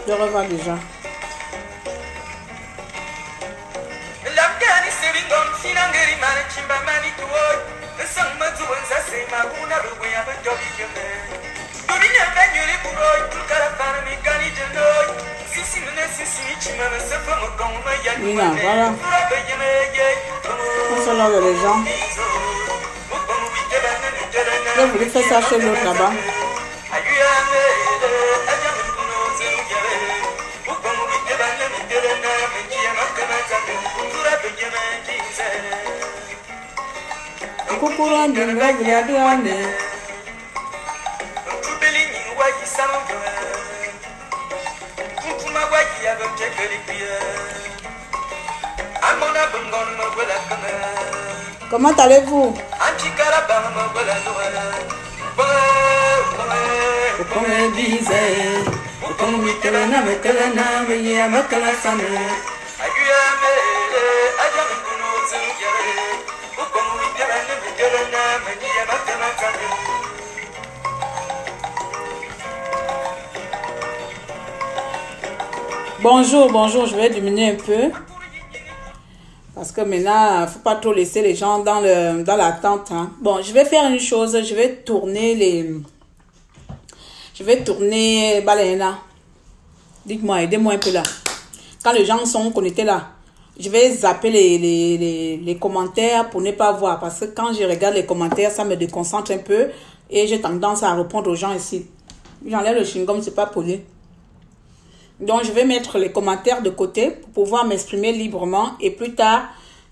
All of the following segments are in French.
Je revois déjà. Voilà. On se lave les gens. Je voulais faire ça chez l'autre là-bas. Comment allez-vous? Bonjour, je vais diminuer un peu. Parce que maintenant, il ne faut pas trop laisser les gens dans l'attente. Hein. Bon, je vais faire une chose, je vais tourner Baléna. Dites-moi, aidez-moi un peu là. Quand les gens sont connectés là, je vais zapper les commentaires pour ne pas voir. Parce que quand je regarde les commentaires, ça me déconcentre un peu. Et j'ai tendance à répondre aux gens ici. J'enlève le chewing-gum, c'est pas poli. Donc, je vais mettre les commentaires de côté pour pouvoir m'exprimer librement. Et plus tard,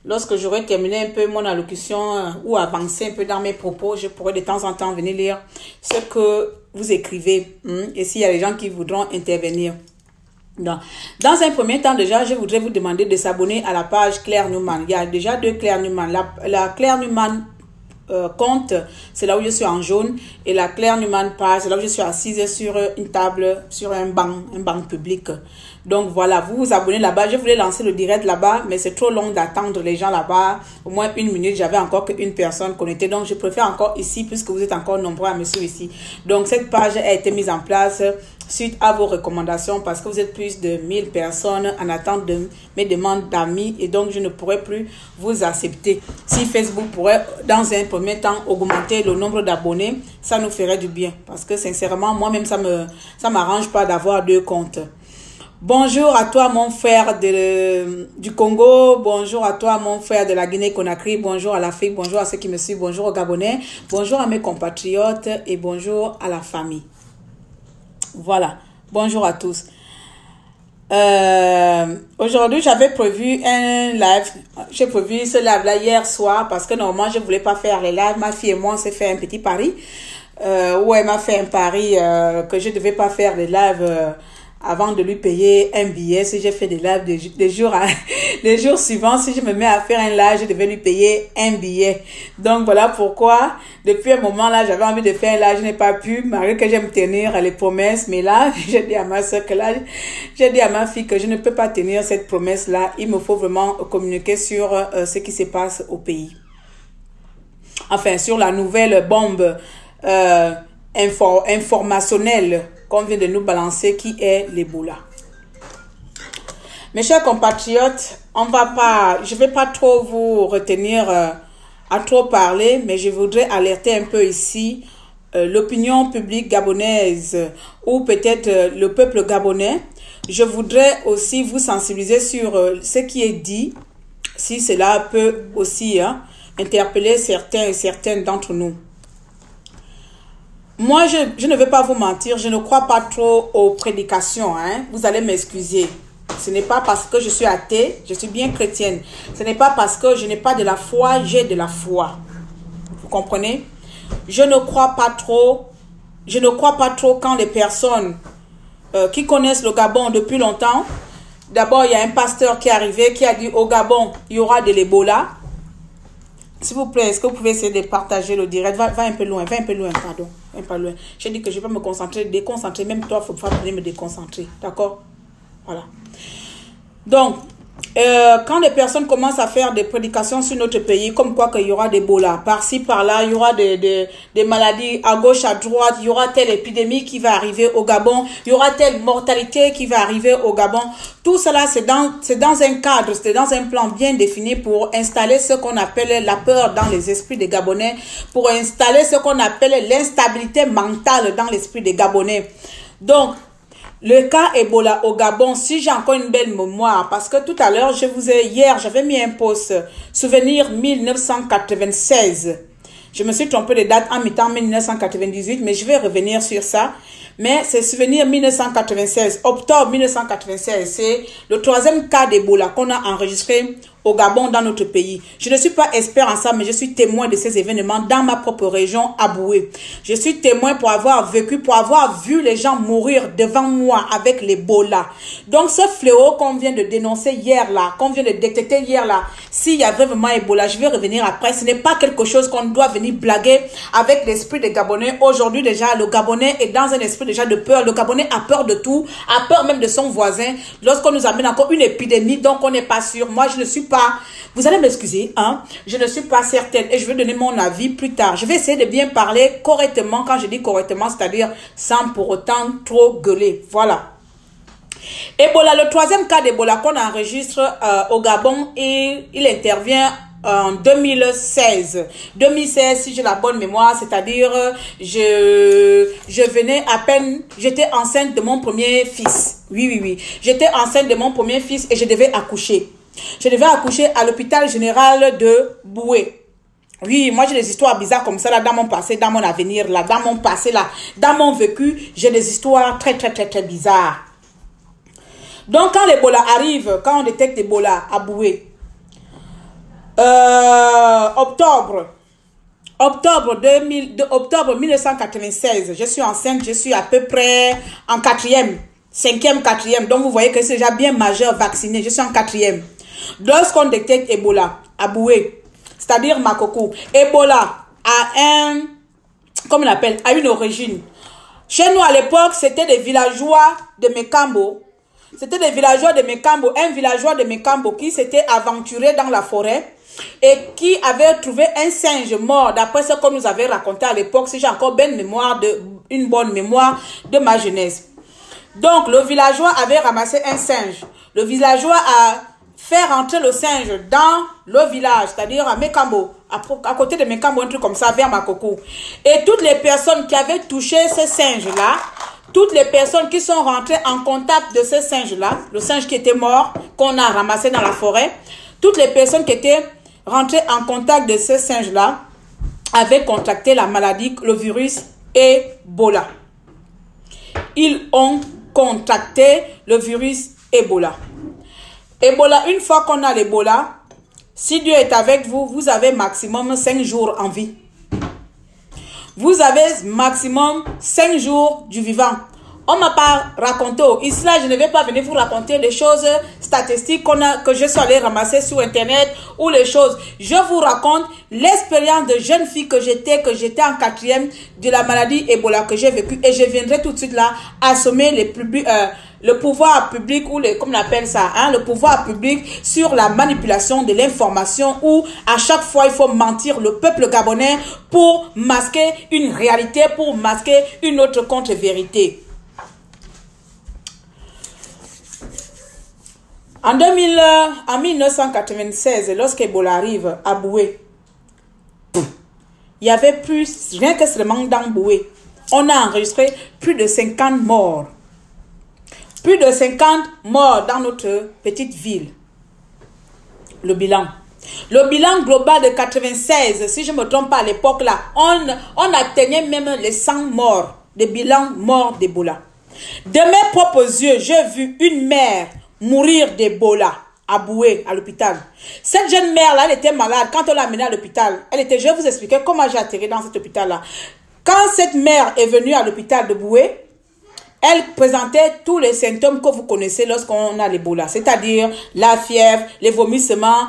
lorsque j'aurai terminé un peu mon allocution ou avancé un peu dans mes propos, je pourrai de temps en temps venir lire ce que vous écrivez. Et s'il y a des gens qui voudront intervenir. Dans un premier temps, déjà, je voudrais vous demander de s'abonner à la page Claire Newman. Il y a déjà 2 Claire Newman. La Claire Newman compte, c'est là où je suis en jaune, et la Claire Newman page, c'est là où je suis assise sur une table, sur un banc public. Donc voilà, vous vous abonnez là-bas. Je voulais lancer le direct là-bas, mais c'est trop long d'attendre les gens là-bas. Au moins 1 minute, j'avais encore qu'une personne connectée. Donc je préfère encore ici, puisque vous êtes encore nombreux à me suivre ici. Donc cette page a été mise en place suite à vos recommandations, parce que vous êtes plus de 1000 personnes en attente de mes demandes d'amis, et donc je ne pourrais plus vous accepter. Si Facebook pourrait dans un premier temps augmenter le nombre d'abonnés, ça nous ferait du bien, parce que sincèrement, moi-même, ça m'arrange pas d'avoir 2 comptes. Bonjour à toi mon frère du Congo, bonjour à toi mon frère de la Guinée-Conakry, bonjour à l'Afrique, bonjour à ceux qui me suivent, bonjour aux Gabonais, bonjour à mes compatriotes et bonjour à la famille. Voilà, bonjour à tous. Aujourd'hui, j'avais prévu un live. J'ai prévu ce live-là hier soir parce que normalement, je ne voulais pas faire les lives. Ma fille et moi, on s'est fait un petit pari. Où elle m'a fait un pari que je ne devais pas faire les lives avant de lui payer un billet. Si j'ai fait des lives des jours suivants, si je me mets à faire un live, je devais lui payer un billet. Donc voilà pourquoi, depuis un moment là, j'avais envie de faire un live, je n'ai pas pu, malgré que j'aime tenir les promesses. Mais là, j'ai dit à ma soeur que là, j'ai dit à ma fille que je ne peux pas tenir cette promesse là. Il me faut vraiment communiquer sur ce qui se passe au pays. Enfin, sur la nouvelle bombe informationnelle qu'on vient de nous balancer, qui est l'Ebola. Mes chers compatriotes, je vais pas trop vous retenir à trop parler, mais je voudrais alerter un peu ici l'opinion publique gabonaise ou peut-être le peuple gabonais. Je voudrais aussi vous sensibiliser sur ce qui est dit, si cela peut aussi interpeller certains et certaines d'entre nous. Moi, je ne vais pas vous mentir, je ne crois pas trop aux prédications. Vous allez m'excuser. Ce n'est pas parce que je suis athée, je suis bien chrétienne. Ce n'est pas parce que je n'ai pas de la foi, j'ai de la foi. Vous comprenez? Je ne crois pas trop quand les personnes qui connaissent le Gabon depuis longtemps. D'abord, il y a un pasteur qui est arrivé, qui a dit au Gabon, il y aura de l'Ebola. S'il vous plaît, est-ce que vous pouvez essayer de partager le direct? Va un peu loin, pardon. Un peu loin. J'ai dit que je vais pas me concentrer, déconcentrer. Même toi, il faut pas venir me déconcentrer. D'accord? Voilà. Donc, quand les personnes commencent à faire des prédications sur notre pays, comme quoi qu'il y aura des Ebola, par-ci, par-là, il y aura des maladies à gauche, à droite, il y aura telle épidémie qui va arriver au Gabon, il y aura telle mortalité qui va arriver au Gabon. Tout cela, c'est dans un cadre, c'est dans un plan bien défini pour installer ce qu'on appelle la peur dans les esprits des Gabonais, pour installer ce qu'on appelle l'instabilité mentale dans l'esprit des Gabonais. Donc, le cas Ebola au Gabon, si j'ai encore une belle mémoire, parce que tout à l'heure, hier, j'avais mis un post, souvenir 1996. Je me suis trompée de date en mettant 1998, mais je vais revenir sur ça. Mais c'est souvenir 1996, octobre 1996, c'est le 3e cas d'Ebola qu'on a enregistré au Gabon dans notre pays. Je ne suis pas expert en ça, mais je suis témoin de ces événements dans ma propre région, à Boué. Je suis témoin pour avoir vécu, pour avoir vu les gens mourir devant moi avec l'Ebola. Donc ce fléau qu'on vient de dénoncer hier là, qu'on vient de détecter hier là, s'il y avait vraiment Ebola, je vais revenir après, ce n'est pas quelque chose qu'on doit venir blaguer avec l'esprit des Gabonais. Aujourd'hui déjà, le Gabonais est dans un esprit déjà de peur. Le Gabonais a peur de tout, a peur même de son voisin. Lorsqu'on nous amène encore une épidémie, donc on n'est pas sûr. Moi, je ne suis pas, vous allez m'excuser, hein, je ne suis pas certaine et je vais donner mon avis plus tard. Je vais essayer de bien parler correctement. Quand je dis correctement, c'est-à-dire sans pour autant trop gueuler. Voilà. Ebola, le 3e cas d'Ebola qu'on enregistre au Gabon, et il intervient en 2016. 2016, si j'ai la bonne mémoire, c'est-à-dire je venais à peine, j'étais enceinte de mon premier fils. Oui. J'étais enceinte de mon premier fils et je devais accoucher. Je devais accoucher à l'hôpital général de Boué. Oui, moi j'ai des histoires bizarres comme ça là dans mon passé, dans mon avenir là, dans mon passé là, dans mon vécu, j'ai des histoires très bizarres. Donc quand l'Ebola arrive, quand on détecte l'Ebola à Boué, octobre 1996, je suis enceinte, je suis à peu près en 4e, 5e, 4e, donc vous voyez que c'est déjà bien majeur vacciné, je suis en 4e. Lorsqu'on détecte Ebola à Boué, c'est-à-dire Makoko, Ebola a comme on appelle, a une origine. Chez nous à l'époque, c'était des villageois de Mekambo. C'était des villageois de Mekambo, un villageois de Mekambo qui s'était aventuré dans la forêt et qui avait trouvé un singe mort, d'après ce qu'on nous avait raconté à l'époque, si j'ai encore une bonne mémoire de ma jeunesse. Donc, le villageois avait ramassé un singe. Le villageois a fait rentrer le singe dans le village, c'est-à-dire à Mekambo, à côté de Mekambo, un truc comme ça, vers Makoko. Et toutes les personnes qui avaient touché ce singe-là, toutes les personnes qui sont rentrées en contact de ce singe-là, le singe qui était mort, qu'on a ramassé dans la forêt, toutes les personnes qui étaient rentrées en contact de ce singe-là avaient contracté la maladie, le virus Ebola. Ils ont contracté le virus Ebola. Ebola, une fois qu'on a l'Ebola, si Dieu est avec vous, vous avez maximum 5 jours en vie. Vous avez maximum 5 jours du vivant. On m'a pas raconté. Ici, là, je ne vais pas venir vous raconter les choses statistiques que je suis allé ramasser sur Internet ou les choses. Je vous raconte l'expérience de jeune fille que j'étais en 4e de la maladie Ebola que j'ai vécue. Et je viendrai tout de suite là assommer le pouvoir public ou comme on appelle ça, hein, le pouvoir public sur la manipulation de l'information où à chaque fois il faut mentir le peuple gabonais pour masquer une réalité, pour masquer une autre contre-vérité. En 1996, lorsqu'Ebola arrive à Boué, il y avait rien que seulement dans Boué, on a enregistré plus de 50 morts. Plus de 50 morts dans notre petite ville. Le bilan. Le bilan global de 96, si je ne me trompe pas à l'époque là, on atteignait même les 100 morts, des bilans morts d'Ebola. De mes propres yeux, j'ai vu une mère mourir d'Ebola à Boué, à l'hôpital. Cette jeune mère-là, elle était malade. Quand on l'a amenée à l'hôpital, je vais vous expliquer comment j'ai atterri dans cet hôpital-là. Quand cette mère est venue à l'hôpital de Boué, elle présentait tous les symptômes que vous connaissez lorsqu'on a l'Ebola, c'est-à-dire la fièvre, les vomissements,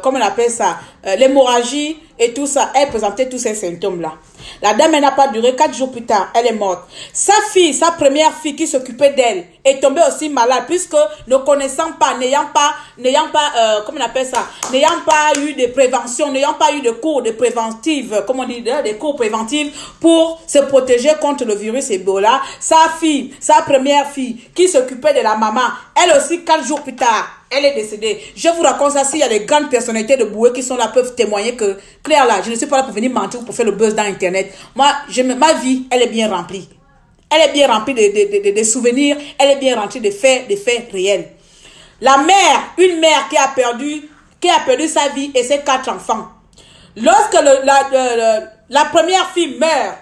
comment on appelle ça, l'hémorragie et tout ça. Elle présentait tous ces symptômes-là. La dame, elle n'a pas duré, 4 jours plus tard, elle est morte. Sa fille, sa première fille qui s'occupait d'elle est tombé aussi malade, puisque ne connaissant pas, comment on appelle ça, n'ayant pas eu de prévention, n'ayant pas eu de cours de préventive, comme on dit, des cours préventifs pour se protéger contre le virus Ebola, sa fille, sa première fille, qui s'occupait de la maman, elle aussi, 4 jours plus tard, elle est décédée. Je vous raconte ça, s'il y a des grandes personnalités de Boué qui sont là, peuvent témoigner que, Claire là, je ne suis pas là pour venir mentir ou pour faire le buzz dans Internet. Moi, ma vie, elle est bien remplie. Elle est bien remplie de souvenirs, elle est bien remplie de faits réels. La mère, une mère qui a perdu sa vie et ses 4 enfants. Lorsque la première fille meurt,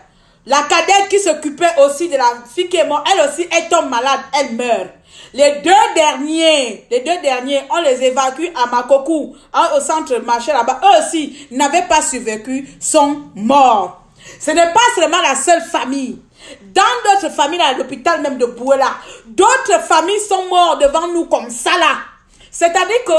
la cadette qui s'occupait aussi de la fille qui est morte, elle aussi, elle tombe malade, elle meurt. Les deux derniers, on les évacue à Makokou, au centre marché là-bas. Eux aussi n'avaient pas survécu, sont morts. Ce n'est pas seulement la seule famille. Dans d'autres familles, à l'hôpital même de Bouéla, d'autres familles sont mortes devant nous comme ça là. C'est-à-dire que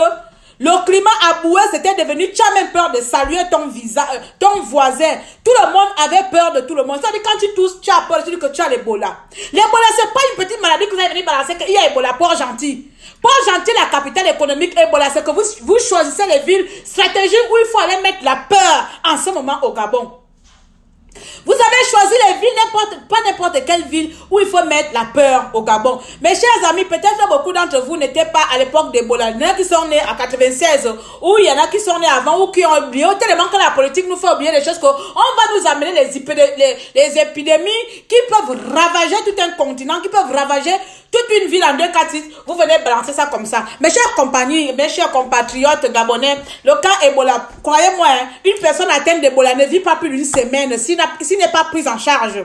le climat à Boué, c'était devenu, tu as même peur de saluer ton voisin. Tout le monde avait peur de tout le monde. C'est-à-dire quand tu tousses, tu as peur, tu dis que tu as l'Ebola. L'Ebola, c'est pas une petite maladie que vous allez venir balancer, qu'il y a Ebola, Port-Gentil. Port-Gentil, la capitale économique Ebola, c'est que vous choisissez les villes stratégiques où il faut aller mettre la peur en ce moment au Gabon. Vous avez choisi les villes, pas n'importe quelle ville où il faut mettre la peur au Gabon. Mes chers amis, peut-être que beaucoup d'entre vous n'étaient pas à l'époque d'Ebola. Il y en a qui sont nés à 96, ou il y en a qui sont nés avant, ou qui ont oublié, tellement que la politique nous fait oublier des choses qu'on va nous amener les épidémies qui peuvent ravager tout un continent, qui peuvent ravager toute une ville en 2-4-6. Vous venez balancer ça comme ça. Mes chers compagnies, mes chers compatriotes gabonais, le cas Ebola, croyez-moi, une personne atteinte d'Ebola ne vit pas plus d'une semaine s'il n'est pas prise en charge.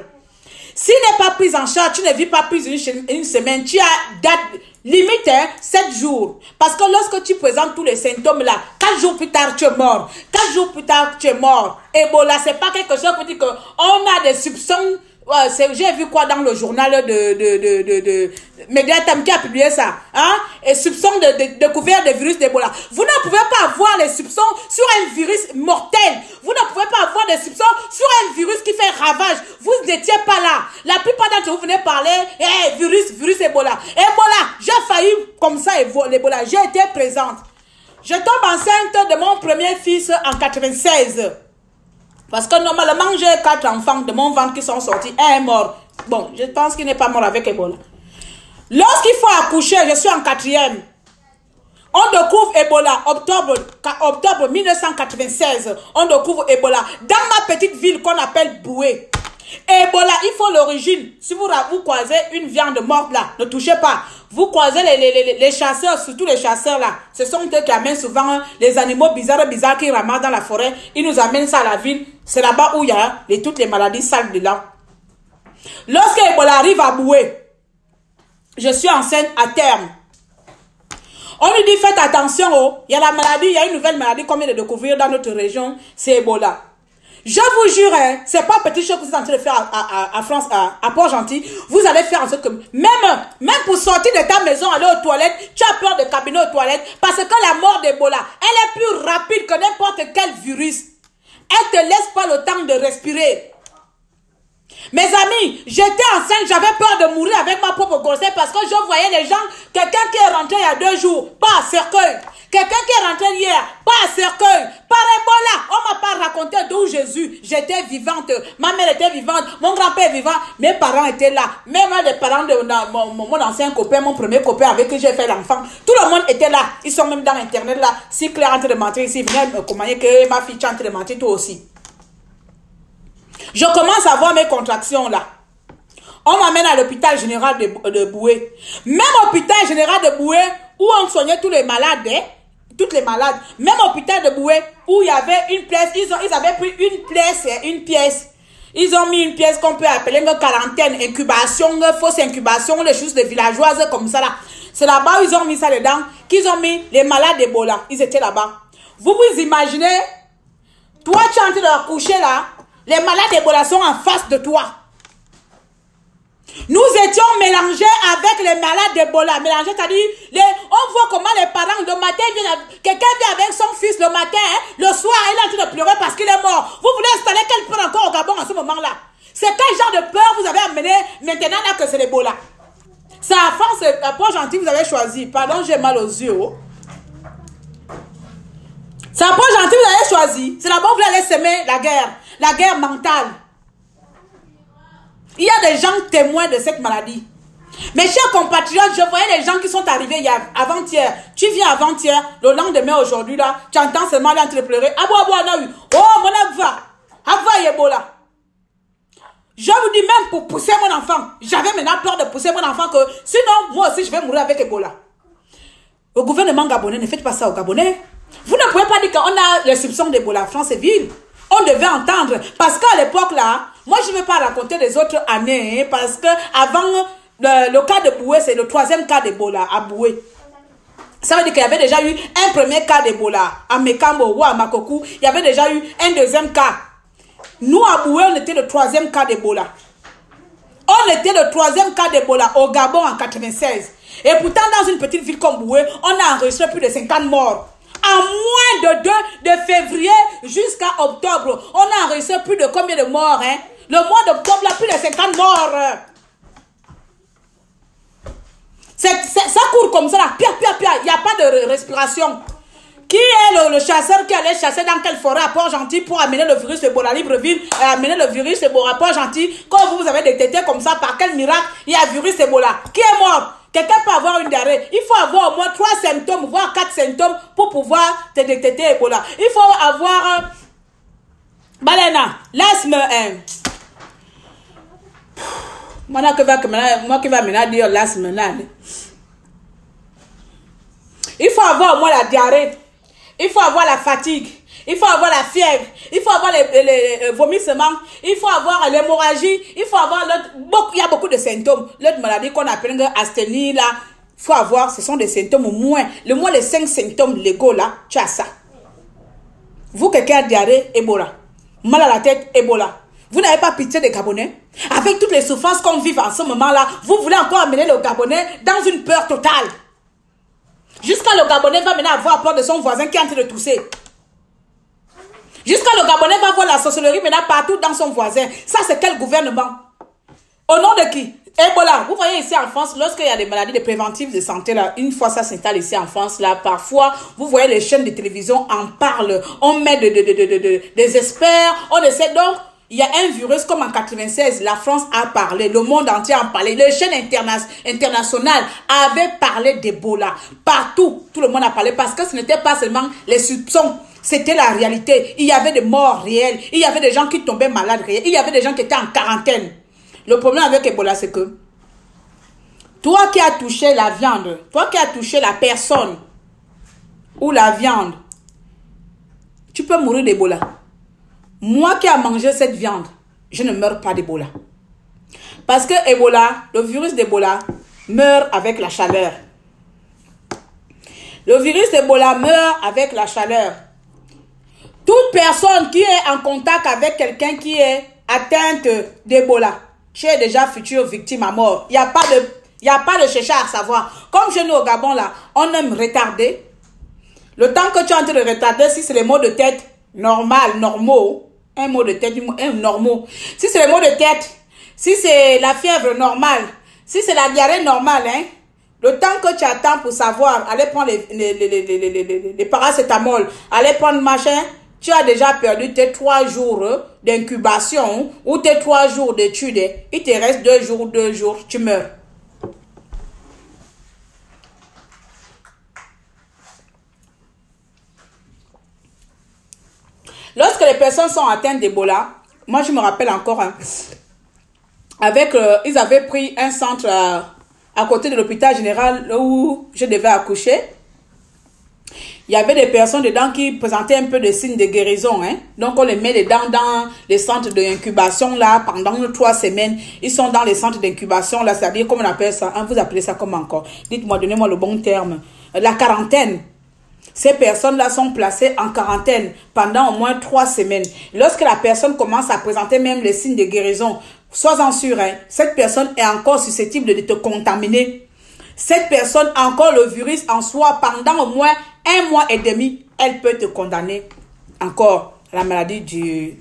S'il n'est pas prise en charge, tu ne vis pas plus d'une semaine. Tu as date limite 7 jours. Parce que lorsque tu présentes tous les symptômes là, 4 jours plus tard, tu es mort. 4 jours plus tard, tu es mort. Ebola, c'est pas quelque chose pour dire qu'on a des soupçons. J'ai vu quoi dans le journal de Mediatam qui a publié ça, hein? Et soupçon de découverte de virus d'Ebola. Vous ne pouvez pas avoir les soupçons sur un virus mortel. Vous ne pouvez pas avoir des soupçons sur un virus qui fait ravage. Vous n'étiez pas là. La plupart d'entre vous venez parler, virus Ebola. Ebola, j'ai failli comme ça l'Ebola. J'ai été présente. Je tombe enceinte de mon premier fils en 96. Parce que normalement, j'ai 4 enfants de mon ventre qui sont sortis. Un est mort. Bon, je pense qu'il n'est pas mort avec Ebola. Lorsqu'il faut accoucher, je suis en 4e. On découvre Ebola, octobre 1996. On découvre Ebola dans ma petite ville qu'on appelle Boué. Ebola, il faut l'origine. Si vous croisez une viande morte là, ne touchez pas. Vous croisez les chasseurs, surtout les chasseurs là. Ce sont eux qui amènent souvent les animaux bizarres qui ramassent dans la forêt. Ils nous amènent ça à la ville. C'est là-bas où il y a toutes les maladies sales dedans. Lorsque Ebola arrive à Boué, je suis enceinte à terme. On lui dit faites attention, il y a la maladie, il y a une nouvelle maladie qu'on vient de découvrir dans notre région, c'est Ebola. Je vous jure, c'est pas petit chose que vous êtes en train de faire à France, à Port-Gentil. Vous allez faire en sorte que, même pour sortir de ta maison, aller aux toilettes, tu as peur de cabiner aux toilettes, parce que la mort d'Ebola, elle est plus rapide que n'importe quel virus. Elle te laisse pas le temps de respirer. Mes amis, j'étais enceinte, j'avais peur de mourir avec ma propre grossesse parce que je voyais les gens, quelqu'un qui est rentré il y a 2 jours, pas à cercueil. Quelqu'un qui est rentré hier, pas à cercueil, par Ebola. On m'a pas raconté d'où Jésus. J'étais vivante, ma mère était vivante, mon grand-père est vivant, mes parents étaient là. Même les parents de mon ancien copain, mon premier copain avec qui j'ai fait l'enfant, tout le monde était là. Ils sont même dans Internet là. Si Claire est en train de mentir ici, venez me commander que ma fille est en train de mentir, toi aussi. Je commence à voir mes contractions là. On m'amène à l'hôpital général de Boué. Même hôpital général de Boué, où on soignait tous les malades, toutes les malades. Même hôpital de Boué, où il y avait une pièce, ils avaient pris une pièce. Ils ont mis une pièce qu'on peut appeler une quarantaine, incubation, fausse incubation, les choses de villageoises comme ça là. C'est là-bas où ils ont mis ça dedans, qu'ils ont mis les malades d'Ebola. Ils étaient là-bas. Vous vous imaginez, toi tu es en train d'accoucher là, les malades d'Ebola sont en face de toi. Nous étions mélangés avec les malades d'Ebola. Mélangés, c'est-à-dire, on voit comment les parents, le matin, quelqu'un vient avec son fils le matin, le soir, il est en train de pleurer parce qu'il est mort. Vous voulez installer quelle peur encore au Gabon en ce moment-là? C'est quel genre de peur vous avez amené maintenant là que c'est l'Ebola? C'est à France gentil vous avez choisi? Pardon, j'ai mal aux yeux. Oh. C'est la peau gentille vous avez choisi. C'est là-bas vous allez semer la guerre mentale. Il y a des gens témoins de cette maladie. Mes chers compatriotes, je voyais les gens qui sont arrivés avant-hier. Tu viens avant-hier, le lendemain aujourd'hui là, tu entends seulement là en train de pleurer. Oh mon Agva Ebola. Je vous dis même pour pousser mon enfant. J'avais maintenant peur de pousser mon enfant que sinon moi aussi je vais mourir avec Ebola. Le gouvernement gabonais, ne faites pas ça aux Gabonais. Vous ne pouvez pas dire qu'on a les soupçons d'Ebola. France est ville. On devait entendre. Parce qu'à l'époque là, moi je ne vais pas raconter les autres années. Parce que avant le cas de Boué, c'est le 3e cas d'Ebola à Boué. Ça veut dire qu'il y avait déjà eu un premier cas d'Ebola à Mekambo ou à Makokou. Il y avait déjà eu un 2e cas. Nous à Boué, on était le 3e cas d'Ebola. On était le 3e cas d'Ebola au Gabon en 96. Et pourtant, dans une petite ville comme Boué, on a enregistré plus de 50 morts. En moins de février jusqu'à octobre, on a enregistré plus de combien de morts, hein? Le mois d'octobre, là, plus de 50 morts. Ça court comme ça, là. Pia. Il n'y a pas de respiration. Qui est le chasseur qui allait chasser dans quelle forêt à Port-Gentil pour amener le virus Ebola Libreville, amener le virus Ebola à Port-Gentil? Quand vous avez détecté comme ça, par quel miracle, il y a virus Ebola? Qui est mort? Quelqu'un peut avoir une diarrhée. Il faut avoir au moins 3 symptômes, voire 4 symptômes pour pouvoir te détecter Ebola. Il faut avoir balena, l'asthme. Moi qui va maintenant dire l'asthme. Il faut avoir au moins la diarrhée. Il faut avoir la fatigue. Il faut avoir la fièvre. Il faut avoir les vomissements. Il faut avoir l'hémorragie. Il faut avoir il y a beaucoup de symptômes. L'autre maladie qu'on appelle asthénie là, il faut avoir, ce sont des symptômes au moins les 5 symptômes légaux là, tu as ça. Vous, quelqu'un a diarrhée, Ebola. Mal à la tête, Ebola. Vous n'avez pas pitié des Gabonais? Avec toutes les souffrances qu'on vit en ce moment là, vous voulez encore amener le Gabonais dans une peur totale. Jusqu'à le Gabonais va maintenant avoir peur de son voisin qui est en train de tousser. Jusqu'à le Gabonais va voir la sorcellerie maintenant partout dans son voisin. Ça, c'est quel gouvernement? Au nom de qui? Ebola. Vous voyez ici en France, lorsqu'il y a des maladies préventives de santé, là, une fois ça s'installe ici en France, là, parfois, vous voyez les chaînes de télévision en parlent. On met des experts, on essaie donc. Il y a un virus comme en 96, la France a parlé, le monde entier a parlé, les chaînes internationales avaient parlé d'Ebola. Partout, tout le monde a parlé parce que ce n'était pas seulement les soupçons, c'était la réalité. Il y avait des morts réels, il y avait des gens qui tombaient malades réels, il y avait des gens qui étaient en quarantaine. Le problème avec Ebola, c'est que toi qui as touché la viande, toi qui as touché la personne ou la viande, tu peux mourir d'Ebola. Moi qui ai mangé cette viande, je ne meurs pas d'Ebola. Parce que Ebola, le virus d'Ebola, meurt avec la chaleur. Le virus d'Ebola meurt avec la chaleur. Toute personne qui est en contact avec quelqu'un qui est atteinte d'Ebola, tu es déjà future victime à mort. Il n'y a pas de chercher à savoir. Comme chez nous au Gabon, là, on aime retarder. Le temps que tu es en train de retarder, si c'est les maux de tête normaux, un mot de tête, normaux. Si c'est les maux de tête, si c'est la fièvre normale, si c'est la diarrhée normale, hein, le temps que tu attends pour savoir, aller prendre les paracétamol, aller prendre machin, tu as déjà perdu tes 3 jours d'incubation ou tes 3 jours d'études. Il te reste 2 jours, tu meurs. Lorsque les personnes sont atteintes d'Ebola, moi je me rappelle encore, hein, ils avaient pris un centre à côté de l'hôpital général où je devais accoucher. Il y avait des personnes dedans qui présentaient un peu de signes de guérison. Hein. Donc on les met dedans dans les centres d'incubation là pendant 3 semaines. Ils sont dans les centres d'incubation là, c'est-à-dire comment on appelle ça, hein, vous appelez ça comment encore? Dites-moi, donnez-moi le bon terme. La quarantaine. Ces personnes-là sont placées en quarantaine pendant au moins 3 semaines. Lorsque la personne commence à présenter même les signes de guérison, sois-en sûr, hein, cette personne est encore susceptible de te contaminer. Cette personne a encore le virus en soi pendant au moins 1 mois et demi. Elle peut te condamner encore à la maladie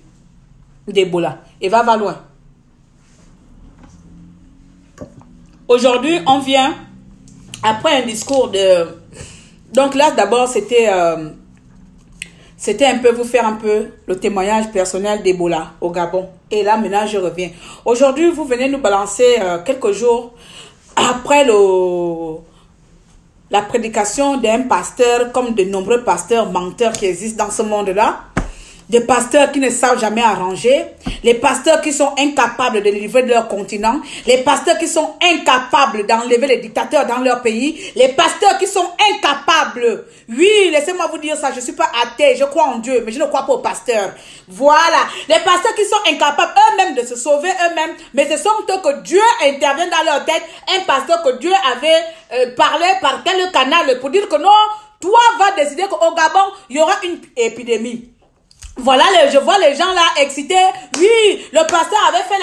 d'Ebola. Et va loin. Aujourd'hui, on vient après un discours de... Donc là, d'abord, c'était un peu vous faire un peu le témoignage personnel d'Ebola au Gabon. Et là, maintenant, je reviens. Aujourd'hui, vous venez nous balancer quelques jours après la prédication d'un pasteur, comme de nombreux pasteurs menteurs qui existent dans ce monde-là. Des pasteurs qui ne savent jamais arranger, les pasteurs qui sont incapables de livrer de leur continent, les pasteurs qui sont incapables d'enlever les dictateurs dans leur pays, les pasteurs qui sont incapables. Oui, laissez-moi vous dire ça, je ne suis pas athée, je crois en Dieu, mais je ne crois pas aux pasteurs. Voilà, les pasteurs qui sont incapables eux-mêmes de se sauver eux-mêmes, mais ce sont eux que Dieu intervient dans leur tête, un pasteur que Dieu avait parlé par tel canal pour dire que non, toi vas décider qu'au Gabon, il y aura une épidémie. Voilà, je vois les gens là excités. Oui, le pasteur avait fait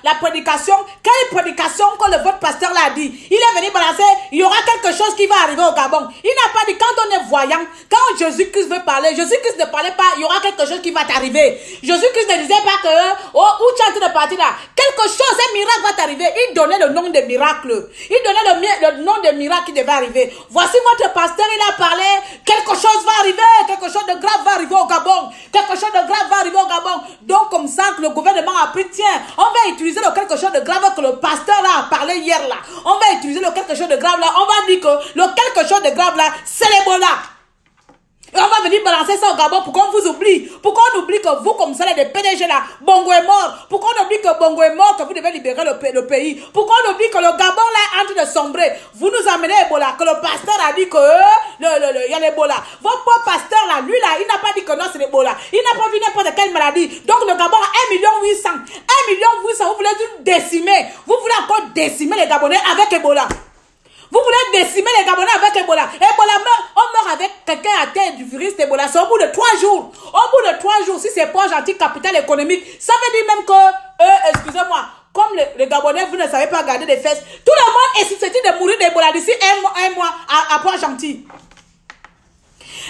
la prédication. Quelle prédication que votre pasteur l'a dit? Il est venu balancer, il y aura quelque chose qui va arriver au Gabon. Il n'a pas dit, quand on est voyant, quand Jésus-Christ veut parler, Jésus-Christ ne parlait pas, il y aura quelque chose qui va t'arriver. Jésus-Christ ne disait pas que, oh, où tu es en train de partir là? Quelque chose, un miracle va t'arriver. Il donnait le nom des miracles. Il donnait le nom des miracles qui devaient arriver. Voici votre pasteur, il a parlé, quelque chose va arriver, quelque chose de grave va arriver au Gabon. Quelque chose de grave va arriver au Gabon. Donc comme ça que le gouvernement a pris, tiens, on va utiliser le quelque chose de grave que le pasteur là a parlé hier là. On va utiliser le quelque chose de grave là. On va dire que le quelque chose de grave là, c'est l'Ebola. Et on va venir balancer ça au Gabon pour qu'on vous oublie. Pourquoi on oublie que vous, comme ça, les PDG là, Bongo est mort. Pourquoi on oublie que Bongo est mort, que vous devez libérer le pays. Pourquoi on oublie que le Gabon là est en train de sombrer. Vous nous amenez Ebola, que le pasteur a dit que il y a l'Ebola. Votre pauvre pasteur là, lui là, il n'a pas dit que non c'est l'Ebola. Il n'a pas vu n'importe quelle maladie. Donc le Gabon a 1 800 000. 1 800 000, vous voulez tout décimer. Vous voulez encore décimer les Gabonais avec Ebola. Vous voulez décimer les Gabonais avec Ebola. Ebola meurt, on meurt avec quelqu'un atteint du virus d'Ebola. C'est au bout de 3 jours. Au bout de 3 jours, si c'est pas gentil capital économique, ça veut dire même que, excusez-moi, comme les Gabonais, vous ne savez pas garder des fesses, tout le monde est susceptible de mourir d'Ebola d'ici un mois à Port-Gentil.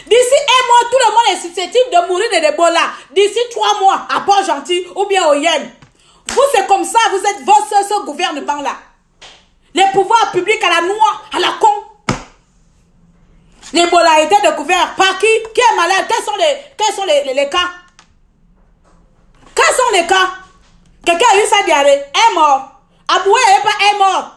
D'ici 1 mois, tout le monde est susceptible de mourir de l'Ebola. D'ici 3 mois à Port-Gentil ou bien au Yen. Vous, c'est comme ça, vous êtes ce gouvernement-là. Les pouvoirs publics à la noix, à la con. L'Ebola a été découvert par qui? Qui est malade? Quels sont les cas? Quels sont les cas? Quelqu'un a eu sa diarrhée, est mort. Aboué est mort.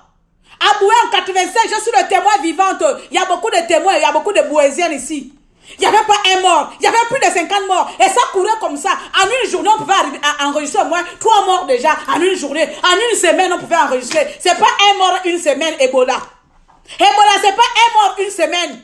Aboué en 85, je suis le témoin vivante. Il y a beaucoup de témoins, il y a beaucoup de bouésiennes ici. Il n'y avait pas un mort, il y avait plus de 50 morts. Et ça courait comme ça. En une journée, on pouvait arriver à enregistrer au moins 3 morts déjà. En une journée, en une semaine, on pouvait enregistrer. C'est pas un mort une semaine, Ebola. Ebola, c'est pas un mort une semaine.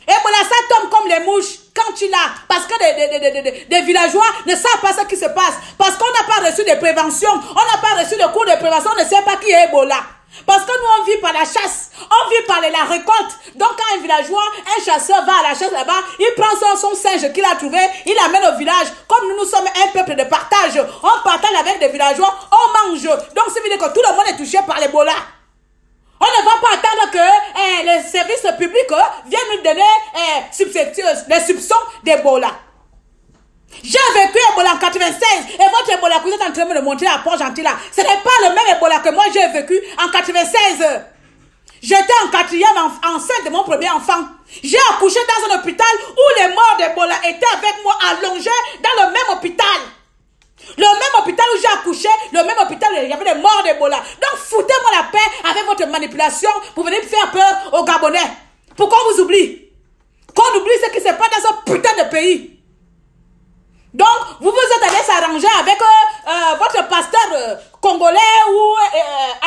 Ebola, ça tombe comme les mouches quand tu l'as. Parce que des villageois ne savent pas ce qui se passe. Parce qu'on n'a pas reçu de prévention. On n'a pas reçu de cours de prévention. On ne sait pas qui est Ebola. Parce que nous, on vit par la chasse. On vit par la récolte. Donc, quand un villageois, un chasseur va à la chasse là-bas, il prend son singe qu'il a trouvé, il l'amène au village. Comme nous sommes un peuple de partage, on partage avec des villageois, on mange. Donc, ça veut dire que tout le monde est touché par l'Ebola. On ne va pas attendre que les services publics viennent nous donner les soupçons d'Ebola. J'ai vécu Ebola en 96 et votre Ebola que vous êtes en train de me montrer à Port-Gentil là, ce n'est pas le même Ebola que moi j'ai vécu en 96. J'étais en 4e enceinte de mon premier enfant. J'ai accouché dans un hôpital où les morts d'Ebola étaient avec moi allongés dans le même hôpital. Le même hôpital où j'ai accouché, le même hôpital où il y avait des morts d'Ebola. Donc foutez-moi la paix avec votre manipulation pour venir faire peur aux Gabonais. Pourquoi on vous oublie? Qu'on oublie ce qui se passe dans ce putain de pays. Donc, vous vous êtes allé s'arranger avec votre pasteur congolais ou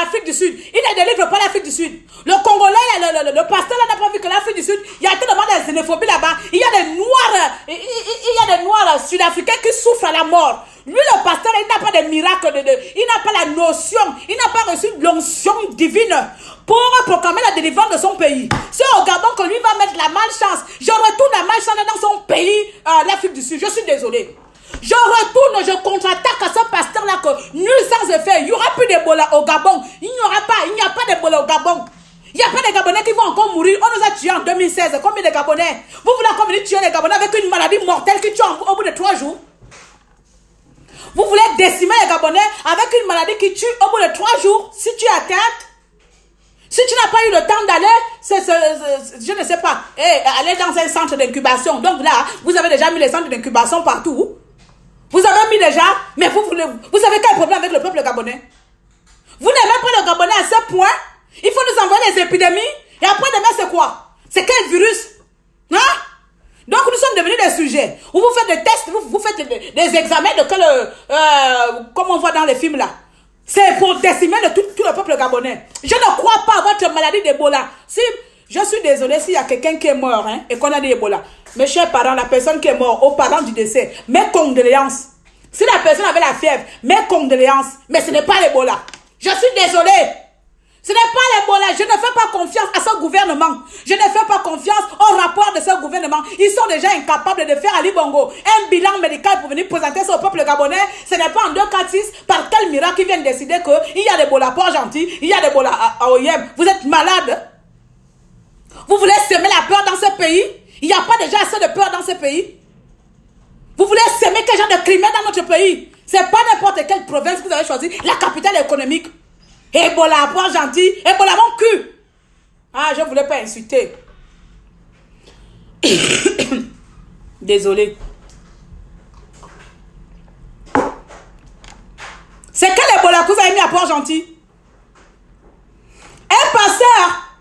Afrique du Sud. Il ne délivre pas l'Afrique du Sud. Le Congolais, le pasteur n'a pas vu que l'Afrique du Sud, il y a tellement de xénophobie là-bas. Il y a des noirs sud-africains qui souffrent à la mort. Lui, le pasteur, il n'a pas de miracle, il n'a pas la notion, il n'a pas reçu l'onction divine pour proclamer la délivrance de son pays. C'est au Gabon que lui va mettre la malchance. Je retourne la malchance dans son pays, l'Afrique du Sud. Je suis désolé. Je retourne, je contre-attaque à ce pasteur-là que nul sans effet. Il n'y aura plus d'Ebola au Gabon. Il n'y a pas d'Ebola au Gabon. Il n'y a pas de Gabonais qui vont encore mourir. On nous a tués en 2016. Combien de Gabonais? Vous voulez encore venir tuer les Gabonais avec une maladie mortelle qui tue au bout de 3 jours? Vous voulez décimer les Gabonais avec une maladie qui tue au bout de 3 jours si tu es atteinte? Si tu n'as pas eu le temps d'aller, je ne sais pas, aller dans un centre d'incubation. Donc là, vous avez déjà mis les centres d'incubation partout. Vous avez mis déjà, mais vous savez quel problème avec le peuple gabonais? Vous n'aimez pas le Gabonais à ce point. Il faut nous envoyer les épidémies. Et après demain, c'est quoi? C'est quel virus? Hein? Donc nous sommes devenus des sujets. Où vous faites des tests, vous faites des examens de comme on voit dans les films là. C'est pour décimer tout le peuple gabonais. Je ne crois pas à votre maladie d'Ebola. Si, je suis désolé s'il y a quelqu'un qui est mort, hein, et qu'on a dit Ebola. Mes chers parents, la personne qui est morte, aux parents du décès, mes condoléances. Si la personne avait la fièvre, mes condoléances. Mais ce n'est pas l'Ebola. Je suis désolé. Ce n'est pas l'Ebola. Je ne fais pas confiance à ce gouvernement. Je ne fais pas confiance au rapport de ce gouvernement. Ils sont déjà incapables de faire à Ali Bongo un bilan médical pour venir présenter ça au peuple gabonais. Ce n'est pas en 246 par quel miracle ils viennent décider qu'il y a l'Ebola à Port-Gentil, il y a l'Ebola à Oyem. Vous êtes malade. Vous voulez semer la peur dans ce pays? Il n'y a pas déjà assez de peur dans ce pays. Vous voulez semer quel genre de criminels dans notre pays? C'est pas n'importe quelle province que vous avez choisi, la capitale économique. Ebola à Port-Gentil, Ebola mon cul. Ah, je ne voulais pas insulter. Désolé. C'est quel Ebola que vous avez mis à Port-Gentil? Un pasteur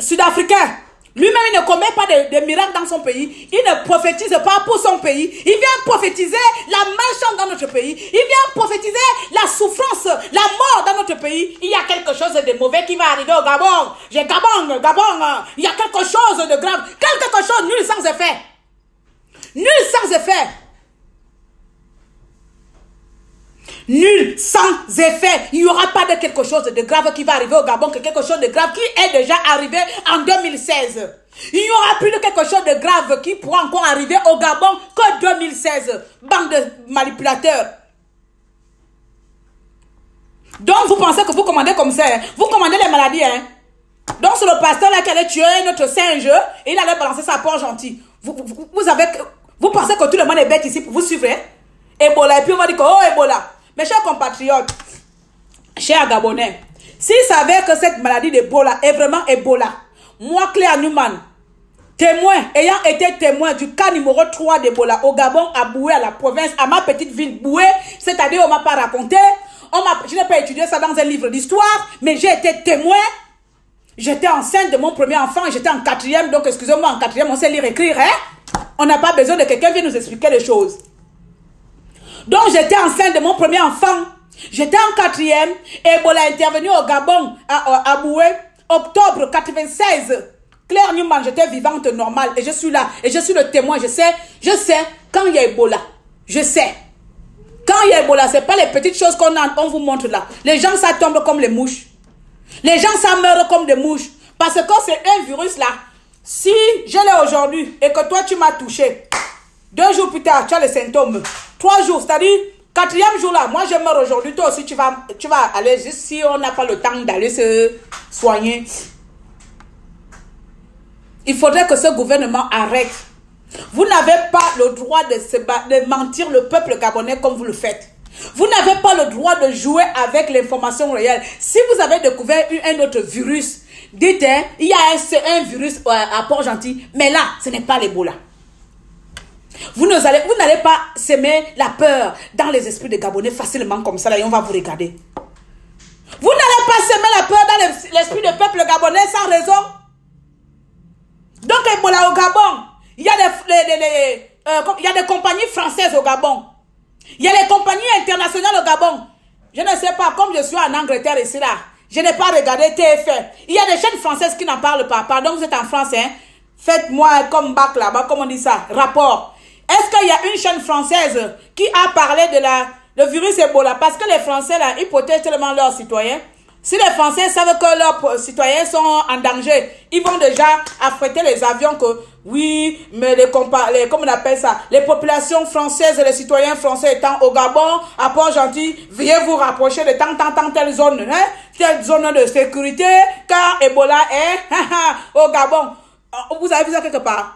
sud-africain, lui-même, il ne commet pas de miracles dans son pays. Il ne prophétise pas pour son pays. Il vient prophétiser la malchance dans notre pays. Il vient prophétiser la souffrance, la mort dans notre pays. Il y a quelque chose de mauvais qui va arriver au Gabon. Gabon. Il y a quelque chose de grave. Quelque chose nul sans effet. Nul sans effet. Nul sans effet. Il n'y aura pas de quelque chose de grave qui va arriver au Gabon, que quelque chose de grave qui est déjà arrivé en 2016. Il n'y aura plus de quelque chose de grave qui pourra encore arriver au Gabon que 2016. Bande de manipulateurs. Donc vous pensez que vous commandez comme ça, hein? Vous commandez les maladies, hein? Donc c'est le pasteur là qui allait tuer notre singe et il allait balancer sa Port-Gentil. Vous pensez que tout le monde est bête ici pour vous suivre, hein? Ebola, et puis on va dire que oh Ebola. Mes chers compatriotes, chers Gabonais, s'ils savaient que cette maladie d'Ebola est vraiment Ebola, moi, Claire Newman, témoin, ayant été témoin du cas numéro 3 d'Ebola au Gabon, à Boué, à la province, à ma petite ville Boué, c'est-à-dire on m'a pas raconté, je n'ai pas étudié ça dans un livre d'histoire, mais j'ai été témoin. J'étais enceinte de mon premier enfant, j'étais en 4e, donc excusez-moi, en 4e, on sait lire et écrire, hein? On n'a pas besoin de quelqu'un qui vienne nous expliquer les choses. Donc j'étais enceinte de mon premier enfant. J'étais en 4e. Ebola est intervenu au Gabon, à Boué, octobre 96. Claire Newman, j'étais vivante normale. Et je suis là. Et je suis le témoin. Je sais quand il y a Ebola. Je sais. Quand il y a Ebola, ce n'est pas les petites choses qu'on vous montre là. Les gens, ça tombe comme les mouches. Les gens, ça meurt comme des mouches. Parce que c'est un virus là. Si je l'ai aujourd'hui et que toi, tu m'as touché, 2 jours plus tard, tu as les symptômes. 3 jours, c'est-à-dire, 4e jour là, moi je meurs aujourd'hui, toi aussi tu vas aller, juste si on n'a pas le temps d'aller se soigner. Il faudrait que ce gouvernement arrête. Vous n'avez pas le droit de mentir le peuple gabonais comme vous le faites. Vous n'avez pas le droit de jouer avec l'information réelle. Si vous avez découvert un autre virus, dites, hein, il y a un virus à Port-Gentil, mais là, ce n'est pas l'Ebola. Vous n'allez pas semer la peur dans les esprits des Gabonais facilement comme ça, là, et on va vous regarder. Vous n'allez pas semer la peur dans l'esprit du peuple gabonais sans raison. Donc, Ebola au Gabon, il y a des compagnies françaises au Gabon. Il y a les compagnies internationales au Gabon. Je ne sais pas, comme je suis en Angleterre ici, là, je n'ai pas regardé TFM. Il y a des chaînes françaises qui n'en parlent pas. Pardon, vous êtes en France, hein. Faites-moi comme bac là-bas, comme on dit ça, rapport. Est-ce qu'il y a une chaîne française qui a parlé de le virus Ebola? Parce que les Français, là, ils protègent tellement leurs citoyens. Si les Français savent que leurs citoyens sont en danger, ils vont déjà affréter les avions que, oui, mais comment on appelle ça, les populations françaises et les citoyens français étant au Gabon, à Port-Gentil, veuillez vous rapprocher de telle zone, hein, telle zone de sécurité, car Ebola est au Gabon. Vous avez vu ça quelque part?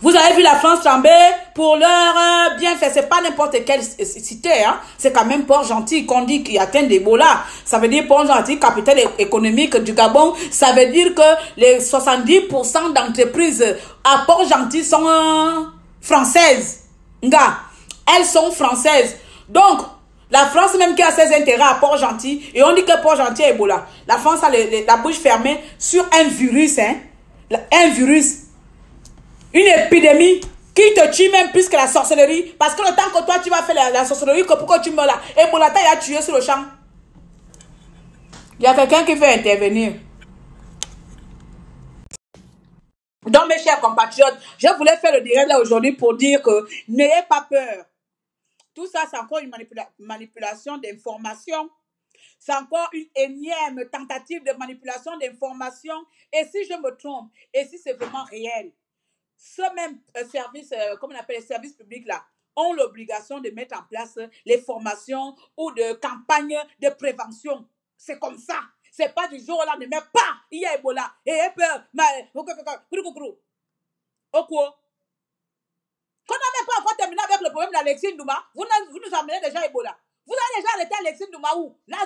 Vous avez vu la France trembler pour leur bienfait. C'est pas n'importe quelle cité. Hein. C'est quand même Port-Gentil qu'on dit qu'il atteint d'Ebola. Ça veut dire Port-Gentil, capitale économique du Gabon. Ça veut dire que les 70% d'entreprises à Port-Gentil sont françaises. Nga, elles sont françaises. Donc, la France même qui a ses intérêts à Port-Gentil, et on dit que Port-Gentil est Ebola. La France a la bouche fermée sur un virus. Hein. Un virus. Une épidémie qui te tue même plus que la sorcellerie. Parce que le temps que toi tu vas faire la sorcellerie, que pourquoi tu meurs là, Ebola t'a tué sur le champ. Il y a quelqu'un qui veut intervenir. Donc mes chers compatriotes, je voulais faire le direct là aujourd'hui pour dire que n'ayez pas peur. Tout ça c'est encore une manipulation d'informations. C'est encore une énième tentative de manipulation d'informations. Et si je me trompe, et si c'est vraiment réel, ce même service, comme on appelle les services publics là, ont l'obligation de mettre en place les formations ou de campagnes de prévention. C'est comme ça. C'est pas du jour au lendemain, pas, il y a Ebola. Et peur, quand on n'a même pas encore terminé avec le problème d'Alexis Ndouma, vous nous amenez déjà Ebola. Vous avez déjà arrêté Alexis Ndouma où? Là,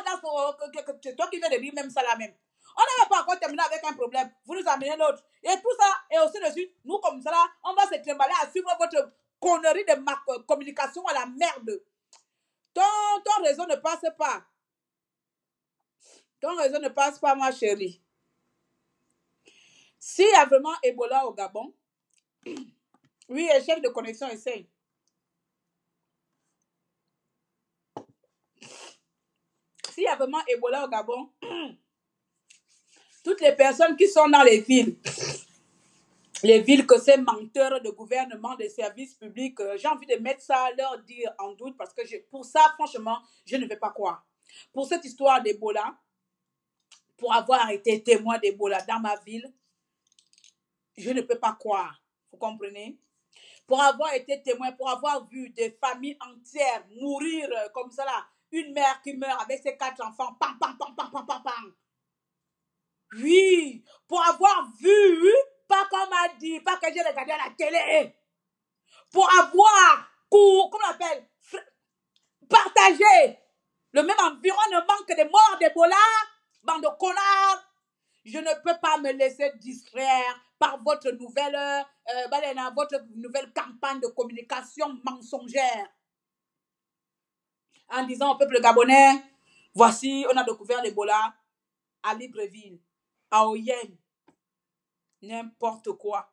c'est toi qui viens de dire même ça là même. On n'avait pas encore terminé avec un problème. Vous nous amenez l'autre. Et tout ça, et aussi de suite, nous comme ça là, on va se trimballer à suivre votre connerie de communication à la merde. Ton réseau ne passe pas. Ton réseau ne passe pas, ma chérie. S'il y a vraiment Ebola au Gabon, oui, échec de connexion, essaye. S'il y a vraiment Ebola au Gabon, toutes les personnes qui sont dans les villes que ces menteurs de gouvernement, des services publics, j'ai envie de mettre ça, leur dire en doute, parce que pour ça, franchement, je ne vais pas croire. Pour cette histoire d'Ebola, pour avoir été témoin d'Ebola dans ma ville, je ne peux pas croire. Vous comprenez? Pour avoir été témoin, pour avoir vu des familles entières mourir comme ça là, une mère qui meurt avec ses 4 enfants, pam, pam, pam, pam, pam, pam, pam. Oui, pour avoir vu, pas comme on m'a dit, pas que j'ai regardé à la télé, pour avoir, comment on appelle, partagé le même environnement que des morts d'Ebola, bande de connards. Je ne peux pas me laisser distraire par votre nouvelle campagne de communication mensongère. En disant au peuple gabonais, voici, on a découvert l'Ebola à Libreville, à Oyen, n'importe quoi.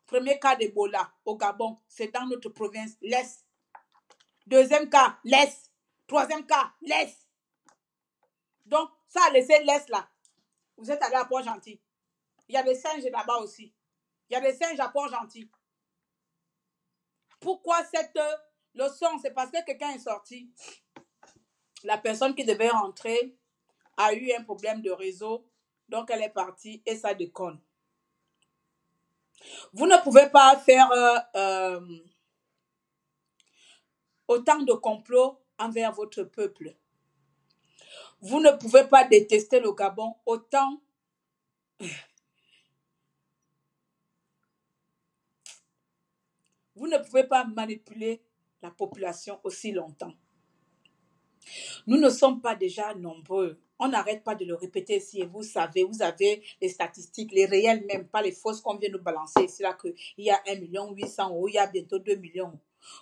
Premier cas d'Ebola au Gabon, c'est dans notre province, l'Est. Deuxième cas, l'Est. Troisième cas, l'Est. Donc, ça a laissé l'Est là. Vous êtes allé à Port-Gentil. Il y a des singes là-bas aussi. Il y a des singes à Port-Gentil. Pourquoi cette leçon? C'est parce que quelqu'un est sorti. La personne qui devait rentrer a eu un problème de réseau. Donc, elle est partie et ça déconne. Vous ne pouvez pas faire autant de complots envers votre peuple. Vous ne pouvez pas détester le Gabon autant. Vous ne pouvez pas manipuler la population aussi longtemps. Nous ne sommes pas déjà nombreux. On n'arrête pas de le répéter ici. Et vous savez, vous avez les statistiques, les réelles même, pas les fausses qu'on vient nous balancer ici, là, qu'il y a 1 800 000, il y a bientôt 2 millions.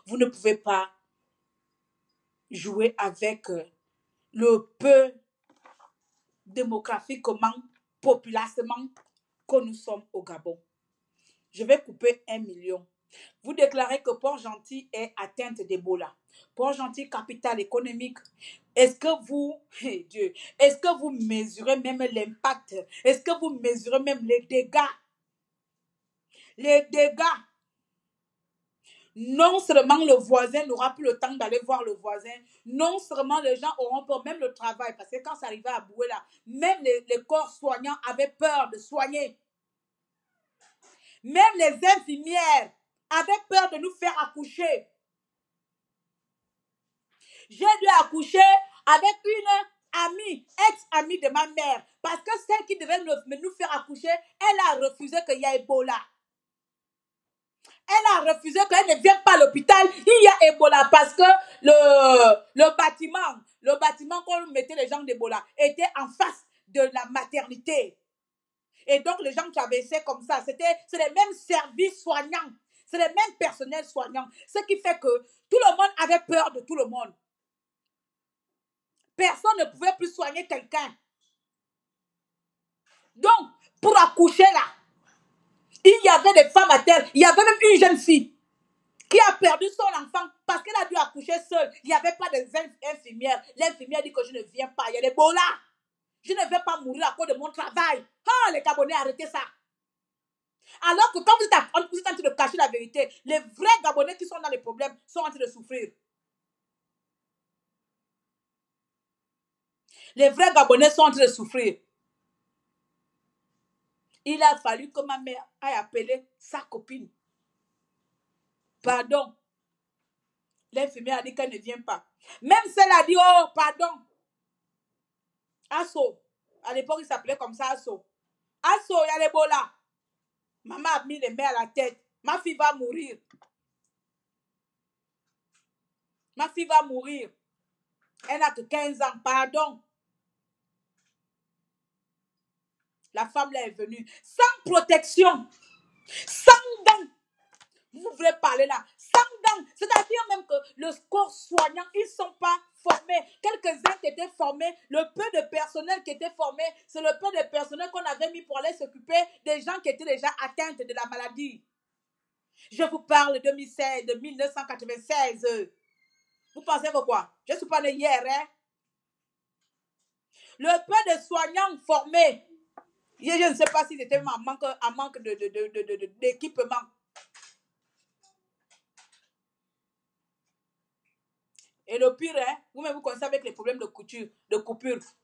Vous ne pouvez pas jouer avec le peu démographiquement, populairement que nous sommes au Gabon. Je vais couper 1 million. Vous déclarez que Port-Gentil est atteinte d'Ebola. Port-Gentil, capitale économique. Est-ce que vous, Dieu, est-ce que vous mesurez même l'impact? Est-ce que vous mesurez même les dégâts? Les dégâts. Non seulement le voisin n'aura plus le temps d'aller voir le voisin, non seulement les gens auront peur, même le travail, parce que quand ça arrivait à Boué là, même les corps soignants avaient peur de soigner. Même les infirmières avaient peur de nous faire accoucher. J'ai dû accoucher avec une amie, ex-amie de ma mère, parce que celle qui devait nous faire accoucher, elle a refusé qu'il y ait Ebola. Elle a refusé qu'elle ne vienne pas à l'hôpital. Il y a Ebola parce que le bâtiment qu'on mettait les gens d'Ebola était en face de la maternité. Et donc, les gens traversaient comme ça. C'est les mêmes services soignants. C'est les mêmes personnels soignants. Ce qui fait que tout le monde avait peur de tout le monde. Personne ne pouvait plus soigner quelqu'un. Donc, pour accoucher là, il y avait des femmes à terre. Il y avait même une jeune fille qui a perdu son enfant parce qu'elle a dû accoucher seule. Il n'y avait pas d'infirmière. L'infirmière dit que je ne viens pas. Il y a des bolas. Je ne vais pas mourir à cause de mon travail. Ah, les Gabonais, arrêtez ça. Alors que quand vous êtes en train de cacher la vérité, les vrais Gabonais qui sont dans les problèmes sont en train de souffrir. Les vrais Gabonais sont en train de souffrir. Il a fallu que ma mère aille appeler sa copine. Pardon. L'infirmière a dit qu'elle ne vient pas. Même si elle a dit, oh, pardon. Asso. À l'époque, il s'appelait comme ça, Asso. Asso, il y a l'Ebola. Maman a mis les mains à la tête. Ma fille va mourir. Ma fille va mourir. Elle n'a que 15 ans, pardon. La femme là est venue. Sans protection. Sans dents. Vous voulez parler là. Sans dents. C'est-à-dire même que le corps soignant, ils ne sont pas formés. Quelques-uns qui étaient formés, le peu de personnel qui était formé, c'est le peu de personnel qu'on avait mis pour aller s'occuper des gens qui étaient déjà atteints de la maladie. Je vous parle de 2016, de 1996. Vous pensez que quoi? Je ne suis pas née hier, hein? Le peu de soignants formés, je ne sais pas si c'était en manque d'équipement. Et le pire, hein, vous-même vous connaissez avec les problèmes de coupure.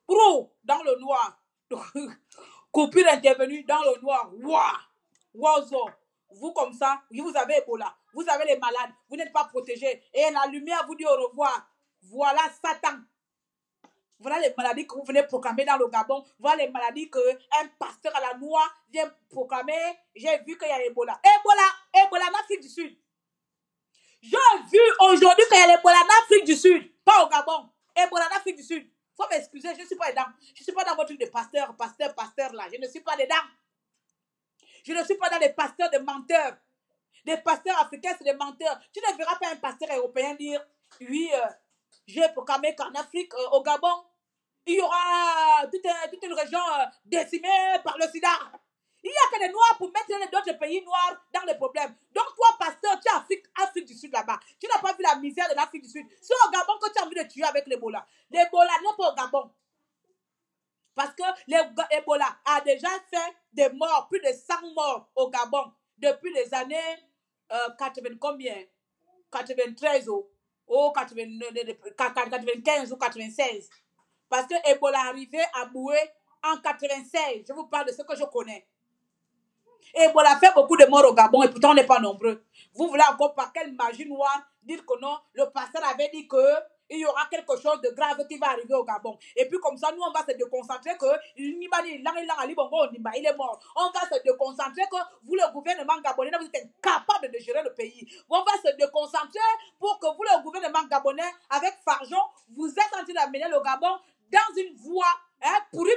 Prou, dans le noir. Coupure intervenue dans le noir. Waouh. Vous comme ça, vous avez Ebola. Vous avez les malades. Vous n'êtes pas protégés. Et la lumière vous dit au revoir. Voilà Satan. Voilà les maladies que vous venez proclamer dans le Gabon. Voilà les maladies qu'un pasteur à la noix vient proclamer. J'ai vu qu'il y a Ebola. Ebola en Afrique du Sud. J'ai vu aujourd'hui qu'il y a l'Ebola en Afrique du Sud. Pas au Gabon. Ebola en Afrique du Sud. Faut m'excuser, je ne suis pas dedans. Je ne suis pas dans votre truc de pasteur là. Je ne suis pas dedans. Je ne suis pas dans les pasteurs de menteurs. Des pasteurs africains, c'est des menteurs. Tu ne verras pas un pasteur européen dire, oui, j'ai proclamé qu'en Afrique, au Gabon, il y aura toute une région décimée par le sida. Il n'y a que des Noirs pour mettre d'autres pays noirs dans les problèmes. Donc toi, pasteur, tu es Afrique du Sud là-bas. Tu n'as pas vu la misère de l'Afrique du Sud. C'est au Gabon que tu as envie de tuer avec l'Ebola. L'Ebola n'est pas au Gabon. Parce que l'Ebola a déjà fait des morts, plus de 100 morts au Gabon depuis les années 80 combien 93 ou 95 ou 96. Parce que Ebola est arrivé à Boué en 96. Je vous parle de ce que je connais. Ebola fait beaucoup de morts au Gabon et pourtant on n'est pas nombreux. Vous voulez encore par quelle magie noire dire que non, le pasteur avait dit que il y aura quelque chose de grave qui va arriver au Gabon. Et puis comme ça, nous, on va se déconcentrer que il est mort. On va se déconcentrer que vous, le gouvernement gabonais, vous êtes incapable de gérer le pays. On va se déconcentrer pour que vous, le gouvernement gabonais, avec Farjon, vous êtes en train d'amener le Gabon dans une voie pourrie.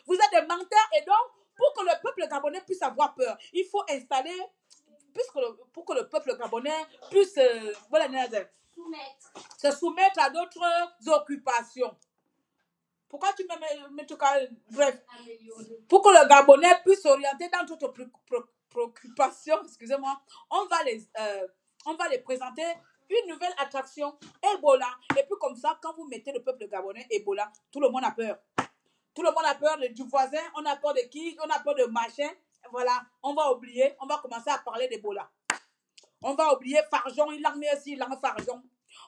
Vous êtes des menteurs et donc, pour que le peuple gabonais puisse avoir peur, il faut installer, pour que le peuple gabonais puisse se soumettre à d'autres occupations. Pourquoi tu me mets tout cas, bref, pour que le Gabonais puisse s'orienter dans d'autres préoccupations, excusez-moi, on va les présenter une nouvelle attraction, Ebola. Et puis comme ça, quand vous mettez le peuple gabonais Ebola, tout le monde a peur. Tout le monde a peur du voisin, on a peur de qui, on a peur de machin. Voilà, on va oublier, on va commencer à parler d'Ebola. On va oublier Farjon, il en met aussi, il en Farjon.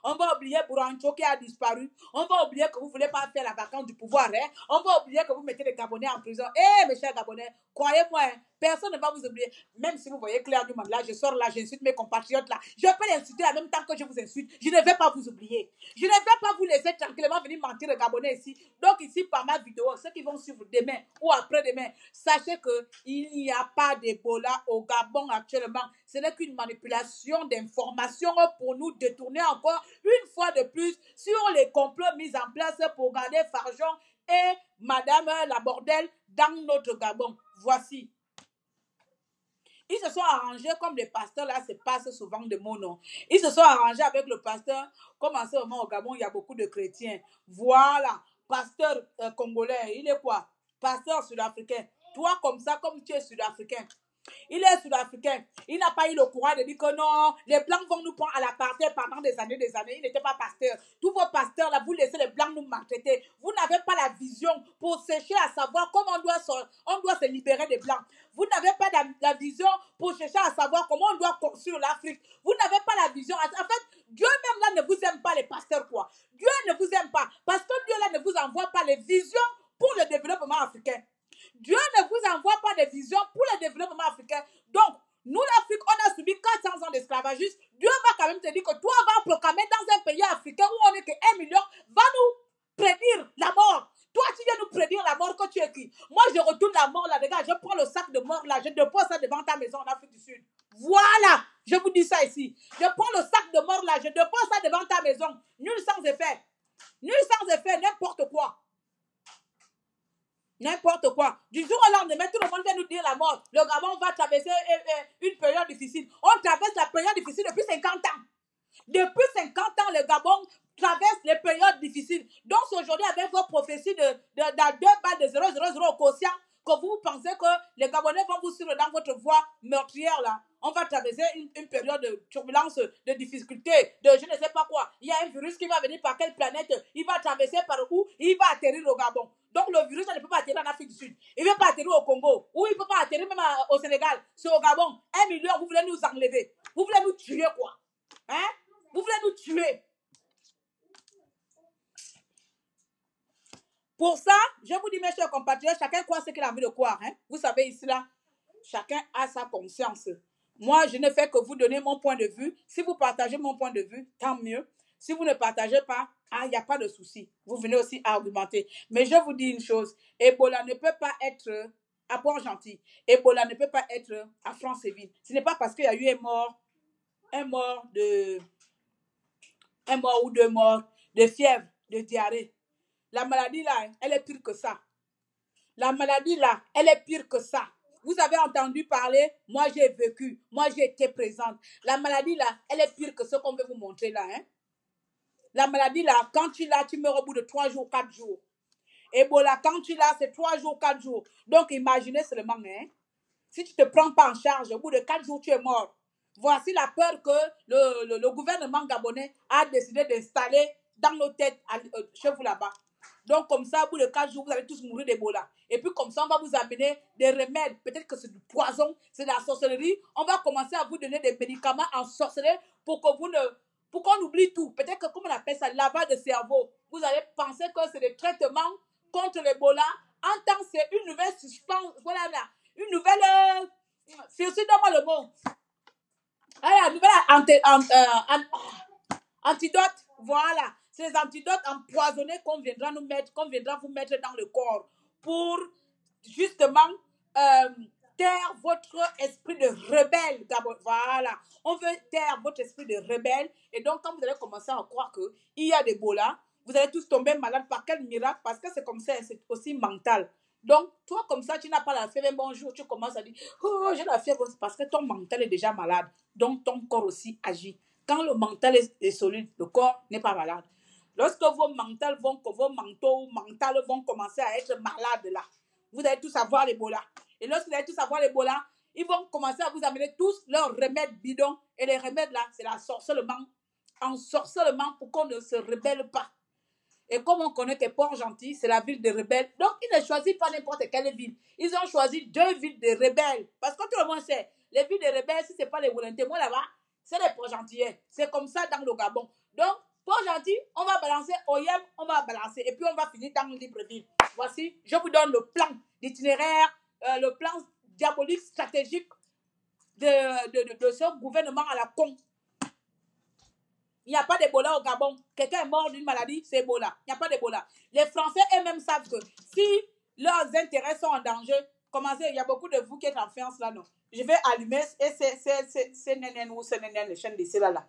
On va oublier Bourancho qui a disparu. On va oublier que vous ne voulez pas faire la vacance du pouvoir. On va oublier que vous mettez les Gabonais en prison. Mes chers Gabonais, croyez-moi, Personne ne va vous oublier. Même si vous voyez Claire Newman, là, je sors là, j'insulte mes compatriotes là. Je peux l'insulter en même temps que je vous insulte. Je ne vais pas vous oublier. Je ne vais pas vous laisser tranquillement venir mentir aux Gabonais ici. Donc ici, par ma vidéo, ceux qui vont suivre demain ou après-demain, sachez qu'il n'y a pas d'Ebola au Gabon actuellement. Ce n'est qu'une manipulation d'informations pour nous détourner encore une fois de plus sur les complots mis en place pour garder Farjon et Madame la Bordel dans notre Gabon. Voici. Ils se sont arrangés comme les pasteurs, là, se passe souvent de mon nom. Ils se sont arrangés avec le pasteur, comme en ce moment au Gabon, il y a beaucoup de chrétiens. Voilà, pasteur congolais, il est quoi? Pasteur sud-africain. Toi, comme ça, comme tu es sud-africain. Il est sud-africain. Il n'a pas eu le courage de dire que non, les Blancs vont nous prendre à la partie pendant des années, des années. Il n'était pas pasteur. Tous vos pasteurs, là, vous laissez les Blancs nous maltraiter. Vous n'avez pas la vision pour chercher à savoir comment on doit se libérer des Blancs. Vous n'avez pas la vision pour chercher à savoir comment on doit construire l'Afrique. Vous n'avez pas la vision. En fait, Dieu même là ne vous aime pas les pasteurs, quoi. Dieu ne vous aime pas. Parce que Dieu là ne vous envoie pas les visions pour le développement africain. Dieu ne vous envoie pas des visions pour le développement africain. Donc, nous, l'Afrique, on a subi 400 ans d'esclavagisme. Dieu va quand même te dire que toi, va proclamer dans un pays africain où on n'est que 1 million, va nous prédire la mort. Toi, tu viens nous prédire la mort que tu es qui? Moi, je retourne la mort là, regarde, je prends le sac de mort là, je dépose ça devant ta maison en Afrique du Sud. Voilà, je vous dis ça ici. Je prends le sac de mort là, je dépose ça devant ta maison. Nul sans effet. Nul sans effet, n'importe quoi. N'importe quoi. Du jour au lendemain, tout le monde vient nous dire la mort. Le Gabon va traverser une période difficile. On traverse la période difficile depuis 50 ans. Depuis 50 ans, le Gabon traverse les périodes difficiles. Donc aujourd'hui, avec vos prophéties de 2 balles de 0,00 au quotient, que vous pensez que les Gabonais vont vous suivre dans votre voie meurtrière là. On va traverser une période de turbulence, de difficulté, de je ne sais pas quoi. Il y a un virus qui va venir par quelle planète? Il va traverser par où? Il va atterrir au Gabon. Donc le virus ne peut pas atterrir en Afrique du Sud. Il ne peut pas atterrir au Congo. Ou il ne peut pas atterrir même au Sénégal. C'est au Gabon. 1 million, vous voulez nous enlever. Vous voulez nous tuer quoi? Hein? Vous voulez nous tuer. Pour ça, je vous dis, mes chers compatriotes, chacun croit ce qu'il a envie de croire. Hein? Vous savez, ici, là, chacun a sa conscience. Moi, je ne fais que vous donner mon point de vue. Si vous partagez mon point de vue, tant mieux. Si vous ne partagez pas, il n'y a pas de souci. Vous venez aussi argumenter. Mais je vous dis une chose, Ebola ne peut pas être à Port-Gentil. Ebola ne peut pas être à Franceville. Ce n'est pas parce qu'il y a eu un mort ou 2 morts de fièvre, de diarrhée. La maladie là, elle est pire que ça. La maladie là, elle est pire que ça. Vous avez entendu parler, moi j'ai vécu, moi j'ai été présente. La maladie là, elle est pire que ce qu'on veut vous montrer là. Hein? La maladie là, quand tu l'as, tu meurs au bout de 3 jours, 4 jours. Ebola, quand tu l'as, c'est 3 jours, 4 jours. Donc imaginez seulement, hein, si tu ne te prends pas en charge, au bout de 4 jours, tu es mort. Voici la peur que le gouvernement gabonais a décidé d'installer dans nos têtes chez vous là-bas. Donc, comme ça, au bout de 4 jours, vous allez tous mourir d'Ebola. Et puis, comme ça, on va vous amener des remèdes. Peut-être que c'est du poison, c'est de la sorcellerie. On va commencer à vous donner des médicaments en sorcellerie pour qu'on oublie tout. Peut-être que, comme on appelle ça, lavage de cerveau. Vous allez penser que c'est des traitements contre l'Ebola. En tant que c'est une nouvelle substance, voilà là, une nouvelle, c'est aussi donne-moi le mot. Une nouvelle antidote, voilà. C'est les antidotes empoisonnés qu'on viendra vous mettre dans le corps pour justement taire votre esprit de rebelle. Voilà. On veut taire votre esprit de rebelle. Et donc, quand vous allez commencer à croire qu'il y a des Ebola, vous allez tous tomber malades. Par quel miracle? Parce que c'est comme ça, c'est aussi mental. Donc, toi, comme ça, tu n'as pas la fièvre, bonjour, tu commences à dire, oh, j'ai la fièvre, parce que ton mental est déjà malade. Donc, ton corps aussi agit. Quand le mental est solide, le corps n'est pas malade. Lorsque vos mentaux vont commencer à être malades là, vous allez tous avoir l'Ebola. Et lorsque vous allez tous avoir l'Ebola, ils vont commencer à vous amener tous leurs remèdes bidons. Et les remèdes là, c'est l'ensorcellement. Ensorcellement pour qu'on ne se rebelle pas. Et comme on connaît que Port-Gentil, c'est la ville des rebelles. Donc, ils ne choisissent pas n'importe quelle ville. Ils ont choisi 2 villes de rebelles. Parce que tout le monde sait, les villes de rebelles, si ce n'est pas les Wellington, moi là-bas, c'est les Port-Gentillais. C'est comme ça dans le Gabon. Donc, Port-Gentil, on va balancer Oyem, on va balancer. Et puis, on va finir dans Libreville. Voici, je vous donne le plan d'itinéraire, le plan diabolique, stratégique de ce gouvernement à la con. Il n'y a pas d'Ebola au Gabon. Quelqu'un est mort d'une maladie, c'est Ebola. Il n'y a pas d'Ebola. Les Français eux-mêmes savent que si leurs intérêts sont en danger, commencez, il y a beaucoup de vous qui êtes en France là, non. Je vais allumer c'est Nénen ou c'est Nénen, les chaînes d'ici là.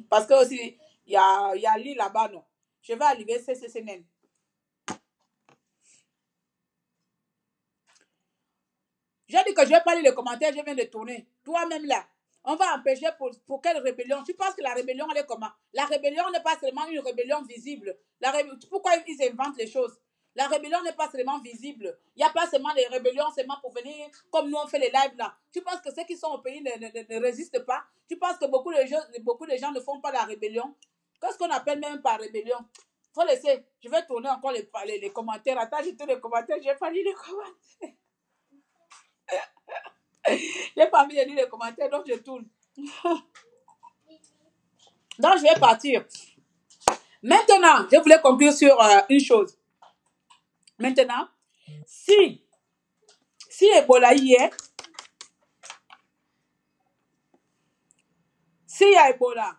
Parce que aussi, il y a l'île là-bas, non. Je vais allumer c'est Nénen. J'ai dit que je vais pas lire les commentaires, je viens de tourner. Toi-même là, on va empêcher pour quelle rébellion? Tu penses que la rébellion, elle est comment? La rébellion n'est pas seulement une rébellion visible. Pourquoi ils inventent les choses? La rébellion n'est pas seulement visible. Il n'y a pas seulement des rébellions seulement pour venir, comme nous on fait les lives là. Tu penses que ceux qui sont au pays ne résistent pas? Tu penses que beaucoup de gens ne font pas la rébellion? Qu'est-ce qu'on appelle même par rébellion? Faut laisser. Je vais tourner encore les commentaires. Attends, j'ai tous les commentaires. J'ai pas lu les commentaires. J'ai pas envie de lire les commentaires, donc je tourne. Donc, je vais partir. Maintenant, je voulais conclure sur une chose. Maintenant, si Ebola y est, s'il y a Ebola